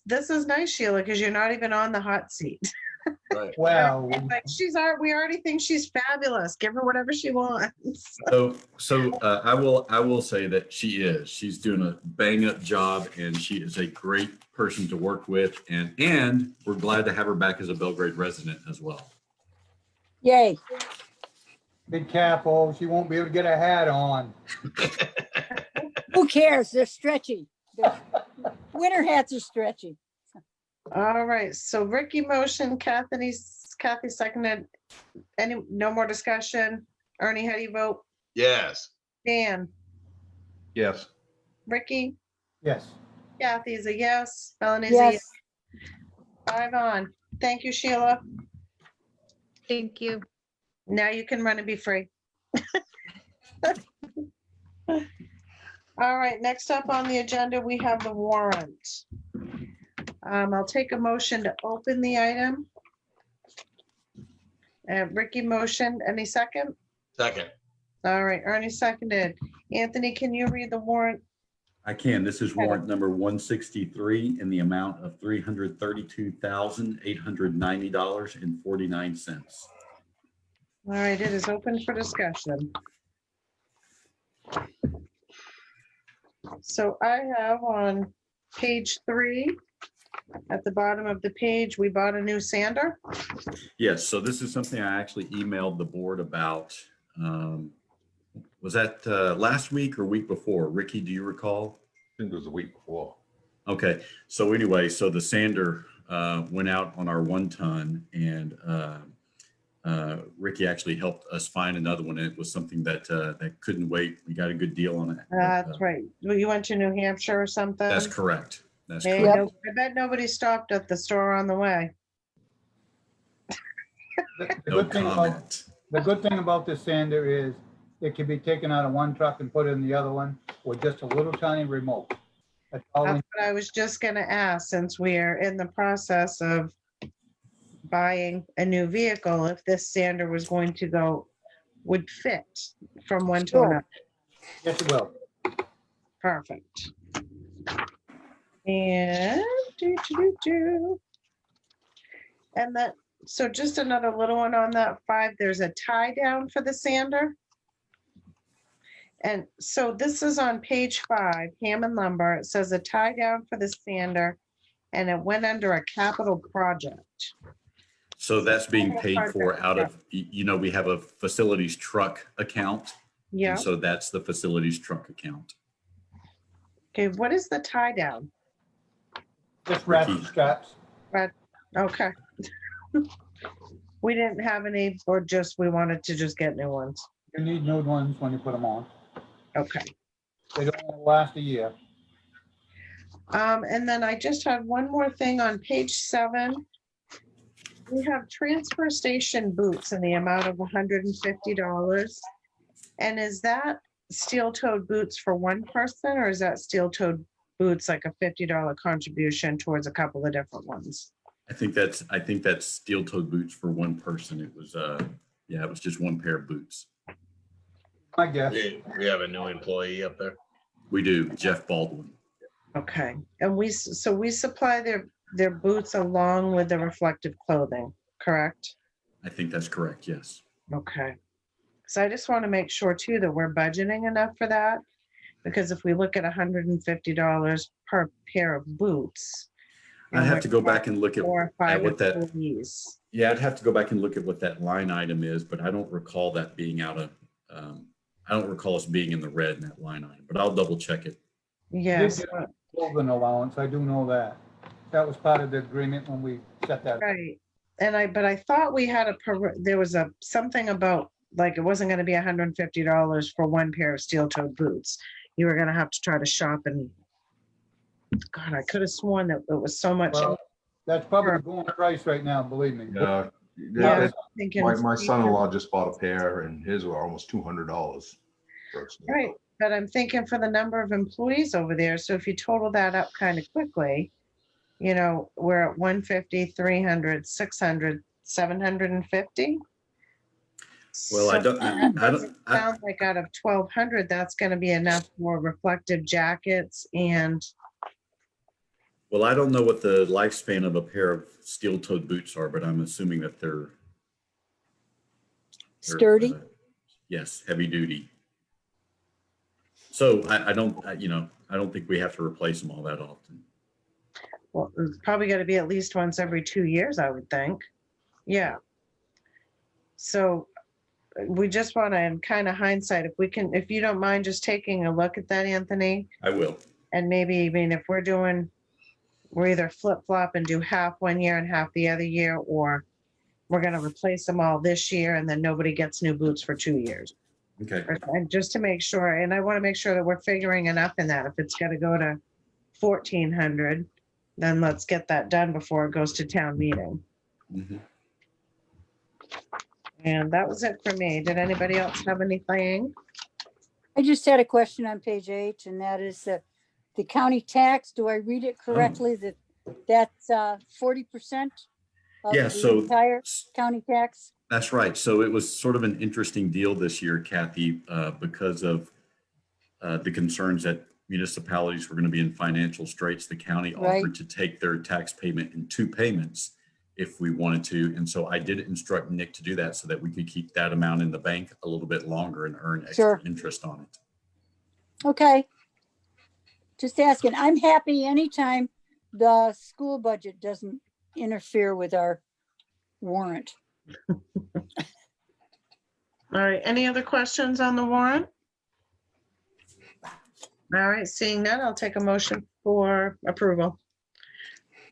This is nice, Sheila, because you're not even on the hot seat. Right. Well, Like we already think she's fabulous. Give her whatever she wants. So I will say that she's doing a bang up job, and she is a great person to work with, and we're glad to have her back as a Belgrade resident as well. Yay. be careful. She won't be able to get her hat on. Who cares? They're stretchy. Winter hats are stretchy. All right, so Ricky motion, Kathy seconded. No more discussion? Ernie, how do you vote? Yes. Dan? Yes. Ricky? Yes. Kathy's a yes. Melanie's a yes. Yes. 5 on. Thank you, Sheila. Thank you. Now you can run and be free. All right, next up on the agenda, we have the warrant. I'll take a motion to open the item. Ricky motion, any second? Second. All right, Ernie seconded. Anthony, can you read the warrant? I can. This is warrant number 163 in the amount of $332,890.49. All right, it is open for discussion. So I have on page 3, at the bottom of the page, we bought a new sander. Yes, so this is something I actually emailed the board about. Was that last week or week before? Ricky, do you recall? I think it was the week before. Okay, so anyway, so the sander went out on our 1 ton, and Ricky actually helped us find another one. And it was something that that couldn't wait. We got a good deal on it. That's right. Well, you went to New Hampshire or something? That's correct. That's Hey, correct. I bet nobody stopped at the store on the way. The No good thing about, comment. the good thing about this sander is it can be taken out of one truck and put in the other one with just a little tiny remote. That's all. That's what I was just gonna ask, since we're in the process of buying a new vehicle, if this sander was going to go, would fit from one to Sure. another. Yes, it will. Perfect. And and that, so just another little one on that 5, there's a tie down for the sander. And so this is on page 5, Hammond Lumber. It says a tie down for the sander, and it went under a capital project. So that's being paid for out of, we have a facilities truck account. Yeah. And so that's the facilities truck account. Okay, what is the tie down? Just ratchet straps. Right, okay. We didn't have any, or just, we wanted to just get new ones. You need new ones when you put them on. Okay. They don't last a year. And then I just had one more thing on page 7. We have transfer station boots in the amount of $150. And is that steel-toed boots for one person, or is that steel-toed boots like a $50 contribution towards a couple of different ones? I think that's steel-toed boots for one person. It was, yeah, it was just one pair of boots. I guess. We have a new employee up there. We do, Jeff Baldwin. Okay, and we supply their boots along with the reflective clothing, correct? I think that's correct, yes. Okay. So I just want to make sure too that we're budgeting enough for that, because if we look at $150 per pair of boots. I'd have to go back and look at 4 or 5 what that, employees. yeah, I'd have to go back and look at what that line item is, but I don't recall that being out of, I don't recall us being in the red in that line item, but I'll double check it. Yes. Did get a clothing allowance, I do know that. That was part of the agreement when we set that. Right. And but I thought we had there was something about, like, it wasn't going to be $150 for one pair of steel-toed boots. You were going to have to try to shop, and God, I could have sworn that it was so much. Well, that's probably the going price right now, believe me. Yeah. Yeah, thinking My son-in-law just bought a pair and his were almost $200. Right, but I'm thinking for the number of employees over there, so if you total that up kind of quickly, you know, we're at 150, 300, 600, 750. Well, I don't Sounds like out of 1,200, that's going to be enough for reflective jackets and. Well, I don't know what the lifespan of a pair of steel-toed boots are, but I'm assuming that they're Sturdy? Yes, heavy duty. So I don't think we have to replace them all that often. Well, it's probably got to be at least once every 2 years, I would think. Yeah. So we just want to, in kind of hindsight, if you don't mind just taking a look at that, Anthony. I will. And maybe, I mean, if we're either flip-flop and do half one year and half the other year, or we're going to replace them all this year and then nobody gets new boots for 2 years. Okay. And just to make sure, and I want to make sure that we're figuring enough in that. If it's got to go to 1,400, then let's get that done before it goes to town meeting. Mm-hmm. And that was it for me. Did anybody else have anything? I just had a question on page 8, and that is the county tax. Do I read it correctly that that's 40% of Yeah, the so entire county tax? That's right. So it was sort of an interesting deal this year, Kathy, because of the concerns that municipalities were going to be in financial straits. The county offered to take their tax payment in 2 payments if we wanted to. And so I did instruct Nick to do that so that we could keep that amount in the bank a little bit longer and earn extra interest on it. Okay. Just asking. I'm happy anytime the school budget doesn't interfere with our warrant. All right, any other questions on the warrant? All right, seeing none, I'll take a motion for approval.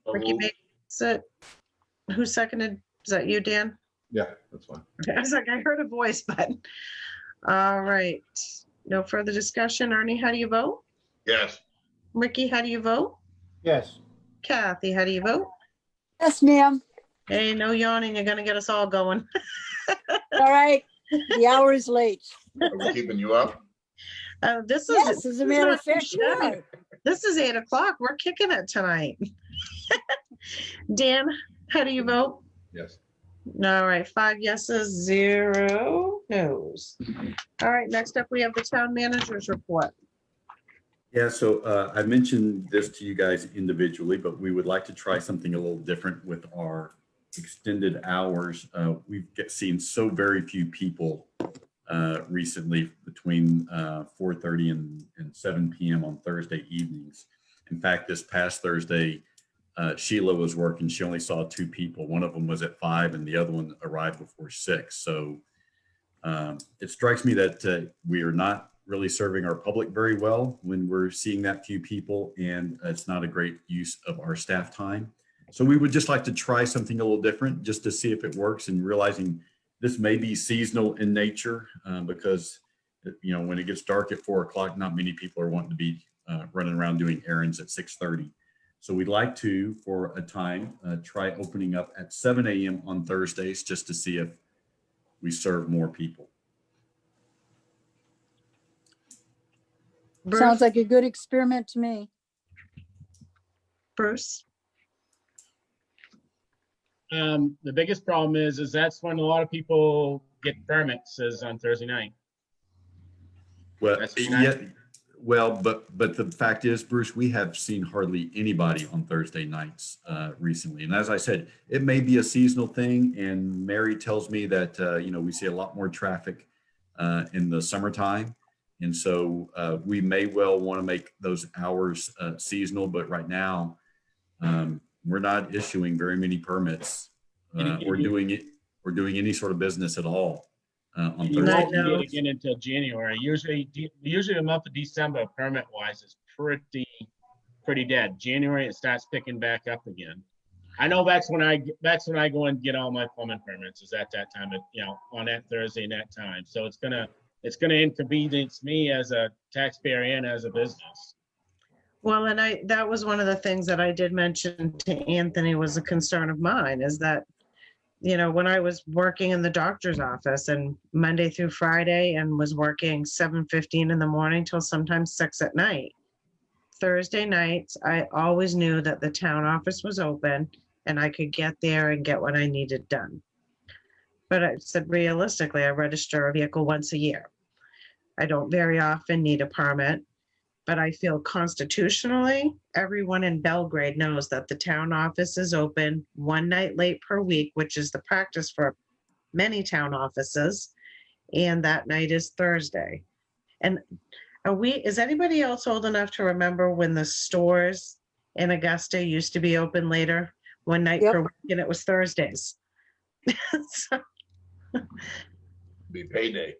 Ricky makes it. Who seconded? Is that you, Dan? Yeah, that's fine. Okay, I was like, I heard a voice, but all right. No further discussion. Ernie, how do you vote? Yes. Ricky, how do you vote? Yes. Kathy, how do you vote? Yes, ma'am. Hey, no yawning. You're gonna get us all going. All right. The hour is late. We're keeping you up. This is, Yes, as a matter of fact, you are. This is 8 o'clock. We're kicking it tonight. Dan, how do you vote? Yes. All right, 5 yeses, 0 no's. All right, next up, we have the town manager's report. Yeah, so I mentioned this to you guys individually, but we would like to try something a little different with our extended hours. We've seen so very few people recently between 4:30 and 7 p.m. on Thursday evenings. In fact, this past Thursday, Sheila was working. She only saw 2 people. One of them was at 5 and the other one arrived before 6. So it strikes me that we are not really serving our public very well when we're seeing that few people, and it's not a great use of our staff time. So we would just like to try something a little different just to see if it works, and realizing this may be seasonal in nature because You know, when it gets dark at 4 o'clock, not many people are wanting to be running around doing errands at 6:30. So we'd like to, for a time, try opening up at 7 a.m. on Thursdays just to see if we serve more people. Sounds like a good experiment to me. Bruce? The biggest problem is that's when a lot of people get permits is on Thursday night. Well, That's yeah, well, but the fact is, Bruce, we have seen hardly anybody on Thursday nights recently. And as I said, it may be a seasonal thing. And Mary tells me that, you know, we see a lot more traffic in the summertime. And so we may well want to make those hours seasonal, but right now we're not issuing very many permits or doing any sort of business at all on You Thursday. won't see it again until January. Usually the month of December, permit wise, is pretty dead. January, it starts picking back up again. I know that's when I go and get all my plumbing permits is at that time, on that Thursday and that time. So it's gonna inconvenience me as a taxpayer and as a business. Well, and that was one of the things that I did mention to Anthony was a concern of mine is that, you know, when I was working in the doctor's office and Monday through Friday and was working 7:15 in the morning till sometimes 6 at night. Thursday nights, I always knew that the town office was open and I could get there and get what I needed done. But I said, realistically, I register a vehicle once a year. I don't very often need a permit, but I feel constitutionally, everyone in Belgrade knows that the town office is open one night late per week, which is the practice for many town offices. And that night is Thursday. And is anybody else old enough to remember when the stores in Augusta used to be open later one night per week and it was Thursdays? So, Be payday.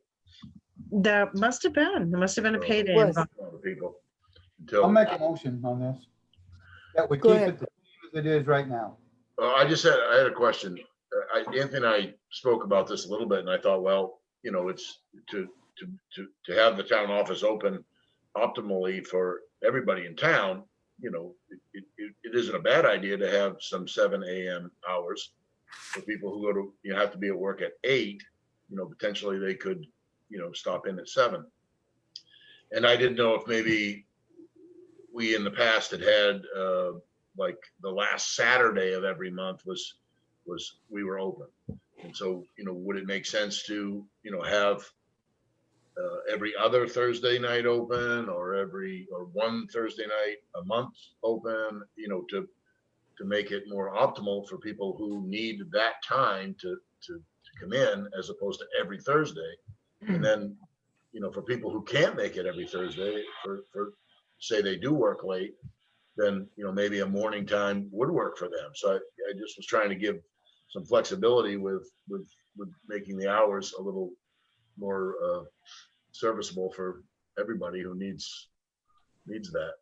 that must have been. There must have been a payday Was. involved. A lot of people. I'll Until, make a motion on this. That we Go keep ahead. it the same as it is right now. I had a question. Anthony and I spoke about this a little bit, and I thought, well, you know, it's to have the town office open optimally for everybody in town. You know, it isn't a bad idea to have some 7 a.m. hours for people who have to be at work at 8. You know, potentially they could, you know, stop in at 7. And I didn't know if maybe we in the past had like the last Saturday of every month was we were open. And so, you know, would it make sense to, you know, have every other Thursday night open or one Thursday night a month open, you know, to make it more optimal for people who need that time to come in as opposed to every Thursday. And then, you know, for people who can't make it every Thursday, for say they do work late, then, you know, maybe a morning time would work for them. So I just was trying to give some flexibility with making the hours a little more serviceable for everybody who needs that.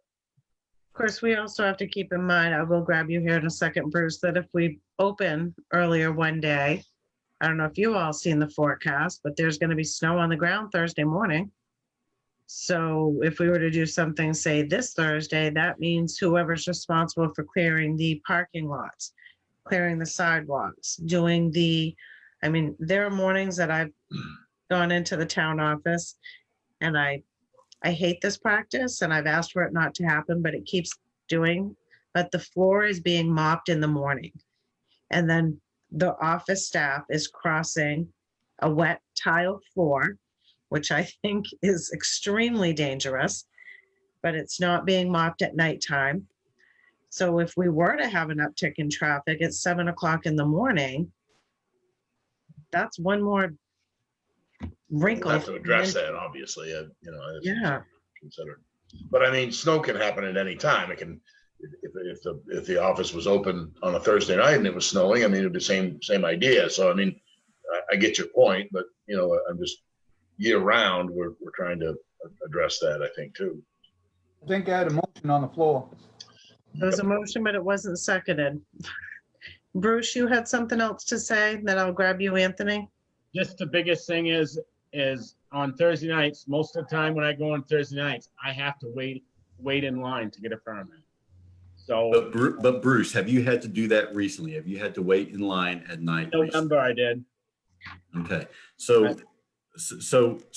Of course, we also have to keep in mind, I will grab you here in a second, Bruce, that if we open earlier one day, I don't know if you all seen the forecast, but there's going to be snow on the ground Thursday morning. So if we were to do something, say this Thursday, that means whoever's responsible for clearing the parking lots, clearing the sidewalks, there are mornings that I've gone into the town office and I hate this practice and I've asked for it not to happen, but it keeps doing, but the floor is being mopped in the morning. And then the office staff is crossing a wet tile floor, which I think is extremely dangerous, but it's not being mopped at nighttime. So if we were to have an uptick in traffic at 7 o'clock in the morning, that's one more wrinkle. We'll have to address that, obviously, you know. Yeah. Consider. But I mean, snow can happen at any time. It can, if the office was open on a Thursday night and it was snowing, I mean, it'd be the same idea. So I mean, I get your point, but you know, I'm just year round, we're trying to address that, I think, too. I think I had a motion on the floor. There was a motion, but it wasn't seconded. Bruce, you had something else to say, then I'll grab you, Anthony. Just the biggest thing is on Thursday nights, most of the time when I go on Thursday nights, I have to wait in line to get a permit. So But Bruce, have you had to do that recently? Have you had to wait in line at night? November I did. Okay, so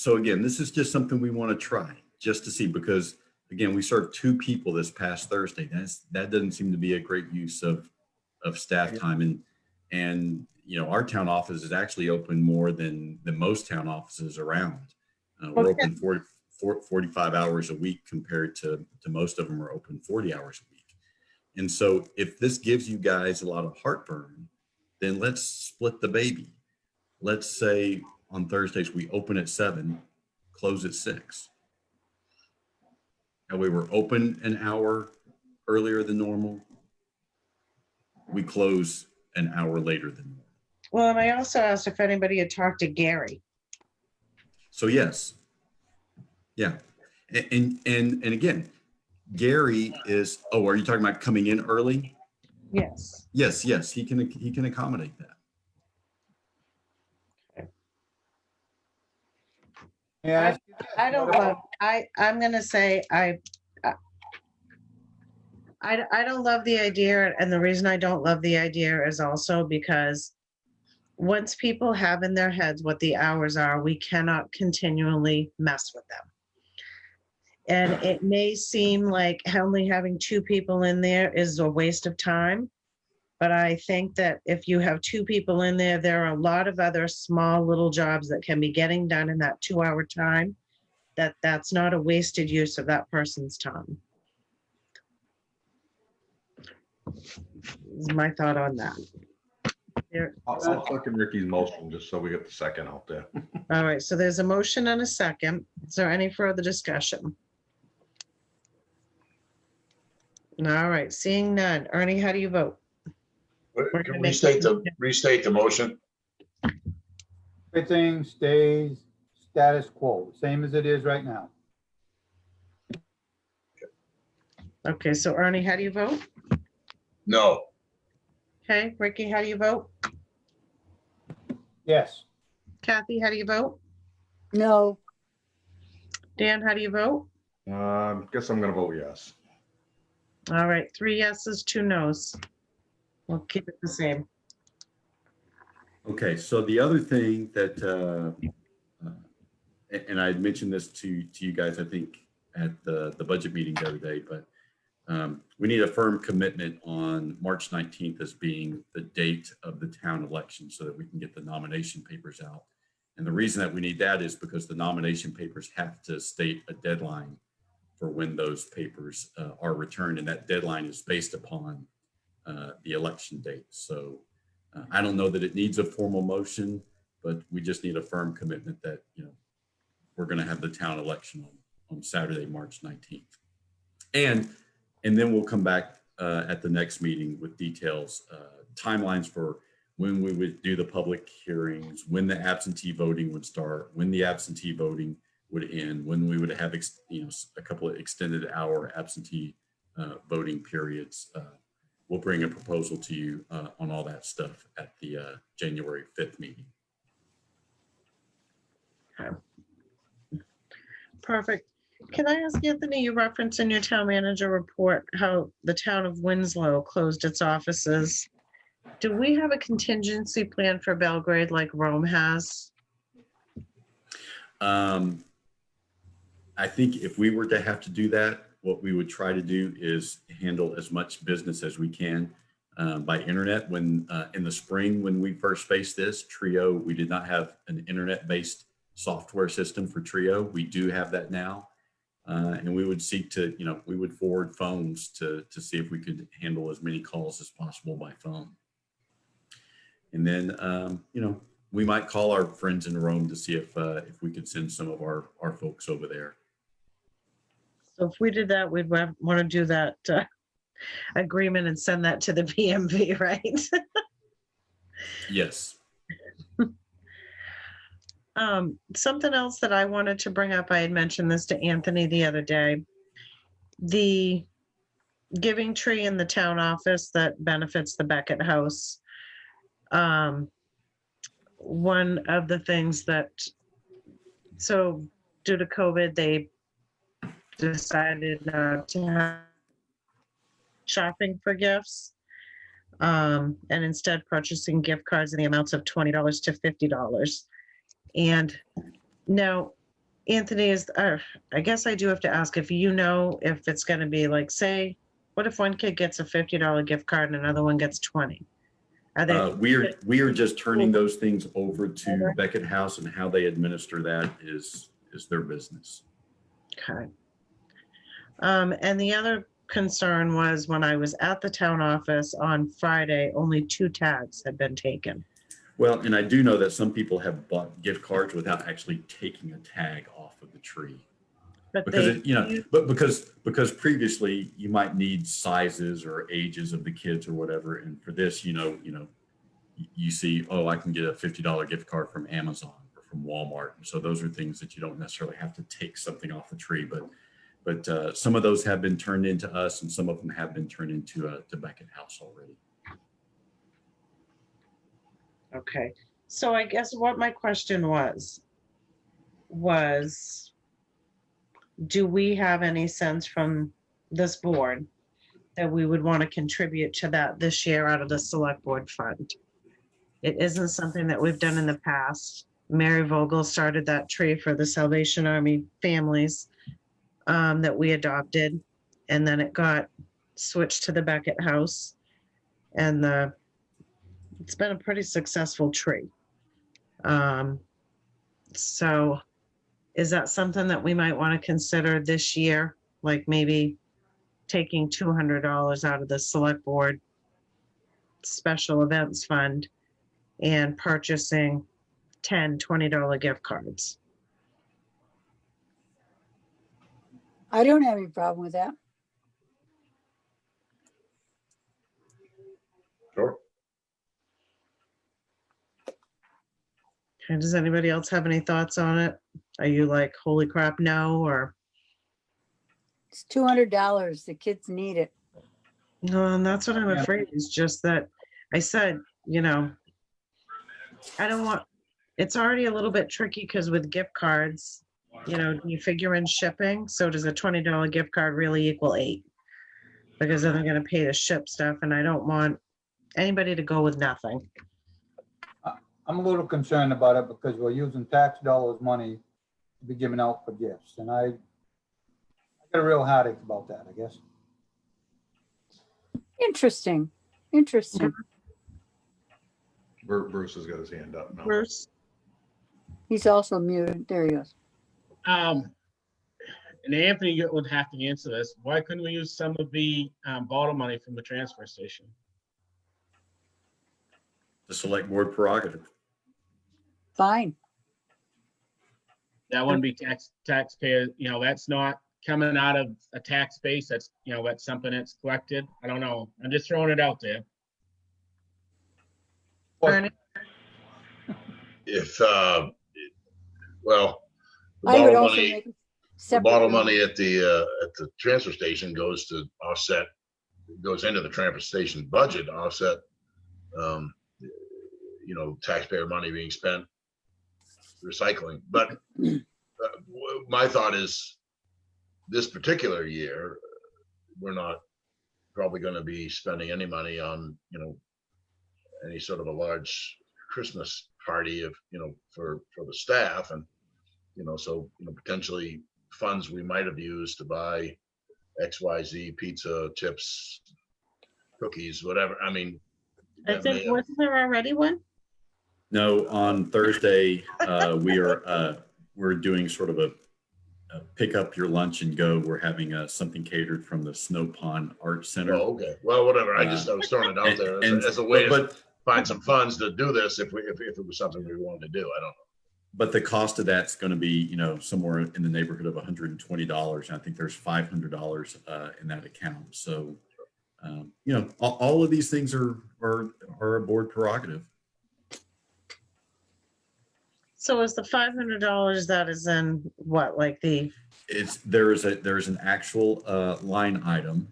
again, this is just something we want to try just to see, because again, we served 2 people this past Thursday. That doesn't seem to be a great use of staff time, and you know, our town office is actually open more than most town offices around. We're open 45 hours a week compared to most of them are open 40 hours a week. And so if this gives you guys a lot of heartburn, then let's split the baby. Let's say on Thursdays, we open at 7, close at 6. That way we're open an hour earlier than normal. We close an hour later than normal. Well, and I also asked if anybody had talked to Gary. So yes. Yeah. And again, Gary is, oh, are you talking about coming in early? Yes. Yes, he can accommodate that. Yeah. I don't love, I'm gonna say I don't love the idea, and the reason I don't love the idea is also because once people have in their heads what the hours are, we cannot continually mess with them. And it may seem like only having 2 people in there is a waste of time. But I think that if you have 2 people in there, there are a lot of other small little jobs that can be getting done in that 2-hour time. That's not a wasted use of that person's time. Is my thought on that. I'll second Ricky's motion just so we get the second out there. All right, so there's a motion and a second. Is there any further discussion? All right, seeing none. Ernie, how do you vote? Can we restate the motion? Everything stays status quo, same as it is right now. Okay, so Ernie, how do you vote? No. Okay, Ricky, how do you vote? Yes. Kathy, how do you vote? No. Dan, how do you vote? Guess I'm gonna vote yes. All right, 3 yeses, 2 nos. We'll keep it the same. Okay, so the other thing that, and I had mentioned this to you guys, I think at the budget meeting the other day, but we need a firm commitment on March 19th as being the date of the town election so that we can get the nomination papers out. And the reason that we need that is because the nomination papers have to state a deadline for when those papers are returned. And that deadline is based upon the election date. So I don't know that it needs a formal motion, but we just need a firm commitment that, you know, we're going to have the town election on Saturday, March 19th. And then we'll come back at the next meeting with details, timelines for when we would do the public hearings, when the absentee voting would start, when the absentee voting would end, when we would have a couple of extended hour absentee voting periods. We'll bring a proposal to you on all that stuff at the January 5th meeting. Okay. Perfect. Can I ask Anthony, you referenced in your town manager report how the town of Winslow closed its offices. Do we have a contingency plan for Belgrade like Rome has? I think if we were to have to do that, what we would try to do is handle as much business as we can by internet. When in the spring, when we first faced this, Trio, we did not have an internet-based software system for Trio. We do have that now. And we would seek to, you know, we would forward phones to see if we could handle as many calls as possible by phone. And then, you know, we might call our friends in Rome to see if we could send some of our folks over there. So if we did that, we'd want to do that agreement and send that to the BMV, right? Yes. Something else that I wanted to bring up, I had mentioned this to Anthony the other day. The giving tree in the town office that benefits the Beckett House. One of the things that So due to COVID, they decided not to have shopping for gifts, and instead purchasing gift cards in the amounts of $20 to $50. And now, Anthony, I guess I do have to ask if you know if it's going to be like, say, what if one kid gets a $50 gift card and another one gets 20? Are they? We are just turning those things over to Beckett House, and how they administer that is their business. Okay. And the other concern was when I was at the town office on Friday, only 2 tags had been taken. Well, and I do know that some people have bought gift cards without actually taking a tag off of the tree. But Because because previously you might need sizes or ages of the kids or whatever, and for this, you see, oh, I can get a $50 gift card from Amazon or from Walmart. So those are things that you don't necessarily have to take something off the tree, but some of those have been turned into us, and some of them have been turned into to Beckett House already. Okay, so I guess what my question was, do we have any sense from this board that we would want to contribute to that this year out of the select board fund? It isn't something that we've done in the past. Mary Vogel started that tree for the Salvation Army families that we adopted, and then it got switched to the Beckett House, and it's been a pretty successful tree. So is that something that we might want to consider this year? Like maybe taking $200 out of the select board special events fund and purchasing $10, $20 gift cards? I don't have any problem with that. Sure. Okay, does anybody else have any thoughts on it? Are you like, holy crap, no, or? It's $200. The kids need it. No, and that's what I'm afraid is just that I said, I don't want, it's already a little bit tricky because with gift cards, you figure in shipping. So does a $20 gift card really equal 8? Because then they're going to pay to ship stuff, and I don't want anybody to go with nothing. I'm a little concerned about it because we're using tax dollars money to be given out for gifts. And I got a real heartache about that, I guess. Interesting. Bruce has got his hand up now. Bruce? He's also muted. There he is. And Anthony would have to answer this. Why couldn't we use some of the bottle money from the transfer station? The select board prerogative. Fine. That wouldn't be taxpayer, that's not coming out of a tax base. That's, that's something that's collected. I don't know. I'm just throwing it out there. If, well, the I would bottle also money, make a the separate bottle one. money at the transfer station goes to offset, goes into the transfer station budget to offset, taxpayer money being spent recycling. But my thought is this particular year, we're not probably going to be spending any money on, any sort of a large Christmas party of, for the staff. And, so, potentially funds we might have used to buy XYZ pizza, chips, cookies, whatever. I mean, I think, wasn't there already one? No, on Thursday, we're doing sort of a pick up your lunch and go. We're having something catered from the Snow Pond Art Center. Oh, okay. Well, whatever. I was throwing it out there as a way to find some funds to do this if it was something we wanted to do. I don't know. But the cost of that's going to be, somewhere in the neighborhood of $120. And I think there's $500 in that account. So, all of these things are a board prerogative. So is the $500 that is in what, like There's an actual line item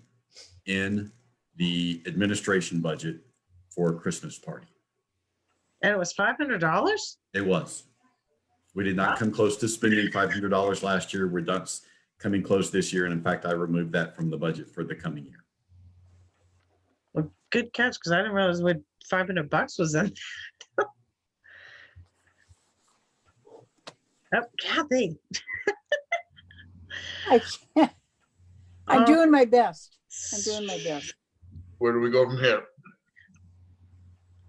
in the administration budget for a Christmas party. And it was $500? It was We did not come close to spending $500 last year. We're done coming close this year. And in fact, I removed that from the budget for the coming year. Well, good catch, because I didn't realize what $500 was in. Oh, Kathy. I can't. I'm Oh. doing my best. I'm doing my best. Where do we go from here?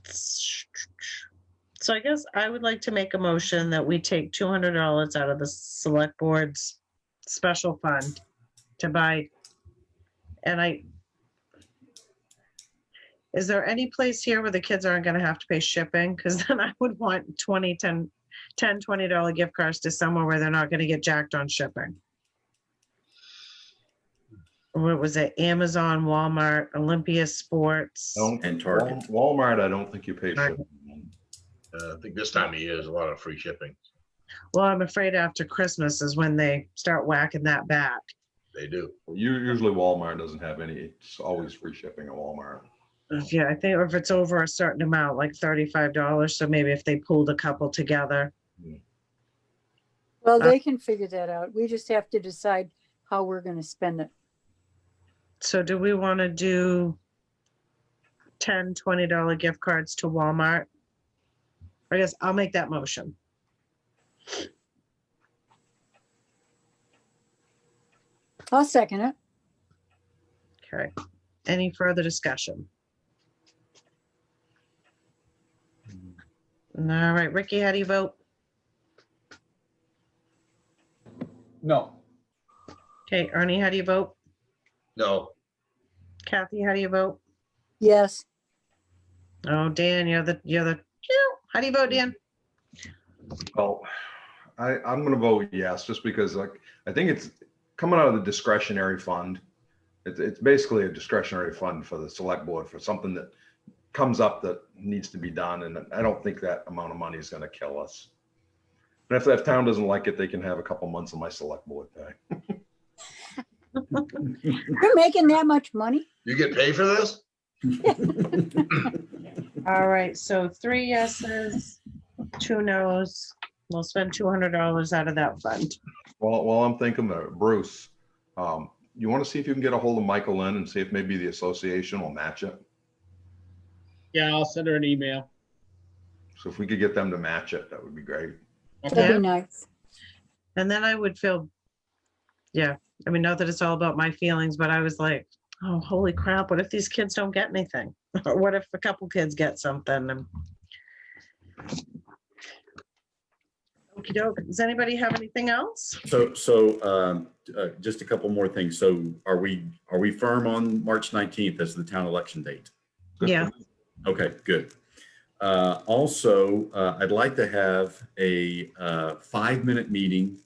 So I guess I would like to make a motion that we take $200 out of the select board's special fund to buy. Is there any place here where the kids aren't gonna have to pay shipping? Because then I would want $20 gift cards to somewhere where they're not gonna get jacked on shipping. What was it? Amazon, Walmart, Olympia Sports. And Target. Walmart, I don't think you pay shipping. I think this time of year is a lot of free shipping. Well, I'm afraid after Christmas is when they start whacking that back. They do. Usually Walmart doesn't have any, it's always free shipping at Walmart. Yeah, I think if it's over a certain amount, like $35, so maybe if they pulled a couple together. Well, they can figure that out. We just have to decide how we're going to spend it. So do we want to do $10, $20 gift cards to Walmart? I guess I'll make that motion. I'll second it. Okay. Any further discussion? All right, Ricky, how do you vote? No. Okay, Ernie, how do you vote? No. Kathy, how do you vote? Yes. Oh, Dan, you're the, how do you vote, Dan? Well, I'm gonna vote yes, just because like, I think it's coming out of the discretionary fund. It's basically a discretionary fund for the select board for something that comes up that needs to be done. And I don't think that amount of money is gonna kill us. And if that town doesn't like it, they can have a couple months of my select board pay. You're making that much money? You get paid for this? All right, so 3 yeses, 2 nos. We'll spend $200 out of that fund. Well, I'm thinking that Bruce, you want to see if you can get a hold of Michael Lynn and see if maybe the association will match it? Yeah, I'll send her an email. So if we could get them to match it, that would be great. That'd be nice. And then I would feel, yeah, I mean, not that it's all about my feelings, but I was like, oh, holy crap, what if these kids don't get anything? Or what if a couple kids get something? Okey doke. Does anybody have anything else? So just a couple more things. So are we firm on March 19th as the town election date? Yeah. Okay, good. Also, I'd like to have a 5-minute meeting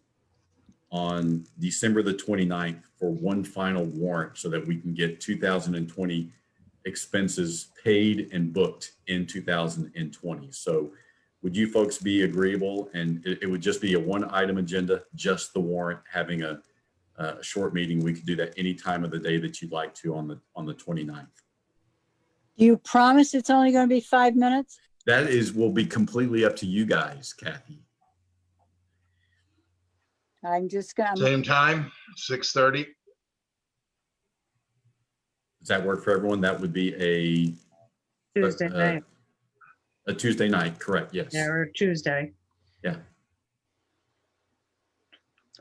on December the 29th for one final warrant so that we can get 2020 expenses paid and booked in 2020. So would you folks be agreeable? And it would just be a 1-item agenda, just the warrant, having a short meeting. We could do that any time of the day that you'd like to on the 29th. Do you promise it's only going to be 5 minutes? That will be completely up to you guys, Kathy. I'm just going Same time, 6:30. Does that work for everyone? That would be a Tuesday night. A Tuesday night, correct? Yes. Yeah, or Tuesday. Yeah.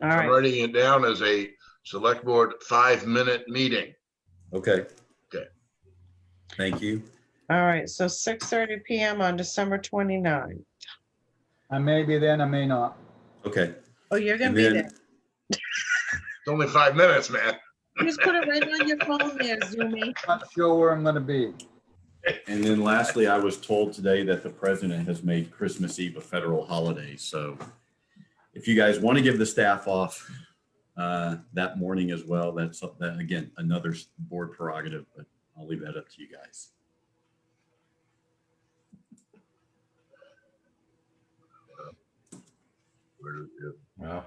All I'm right. writing it down as a select board 5-minute meeting. Okay. Okay. Thank you. All right, so 6:30 p.m. on December 29th. I may be there and I may not. Okay. Oh, you're gonna And be then- there. It's only 5 minutes, man. Just put it right on your phone there, Zoomy. Not sure where I'm gonna be. And then lastly, I was told today that the president has made Christmas Eve a federal holiday. So if you guys want to give the staff off that morning as well, that's again, another board prerogative, but I'll leave that up to you guys.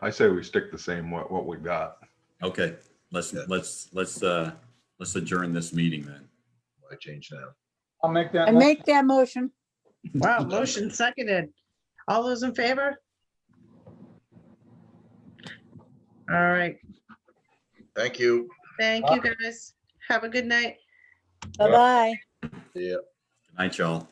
I say we stick the same what we got. Okay, let's adjourn this meeting then. I change now. I'll make that. I make that motion. Wow, motion seconded. All those in favor? All right. Thank you. Thank you, guys. Have a good night. Bye-bye. Yeah. Good night, y'all.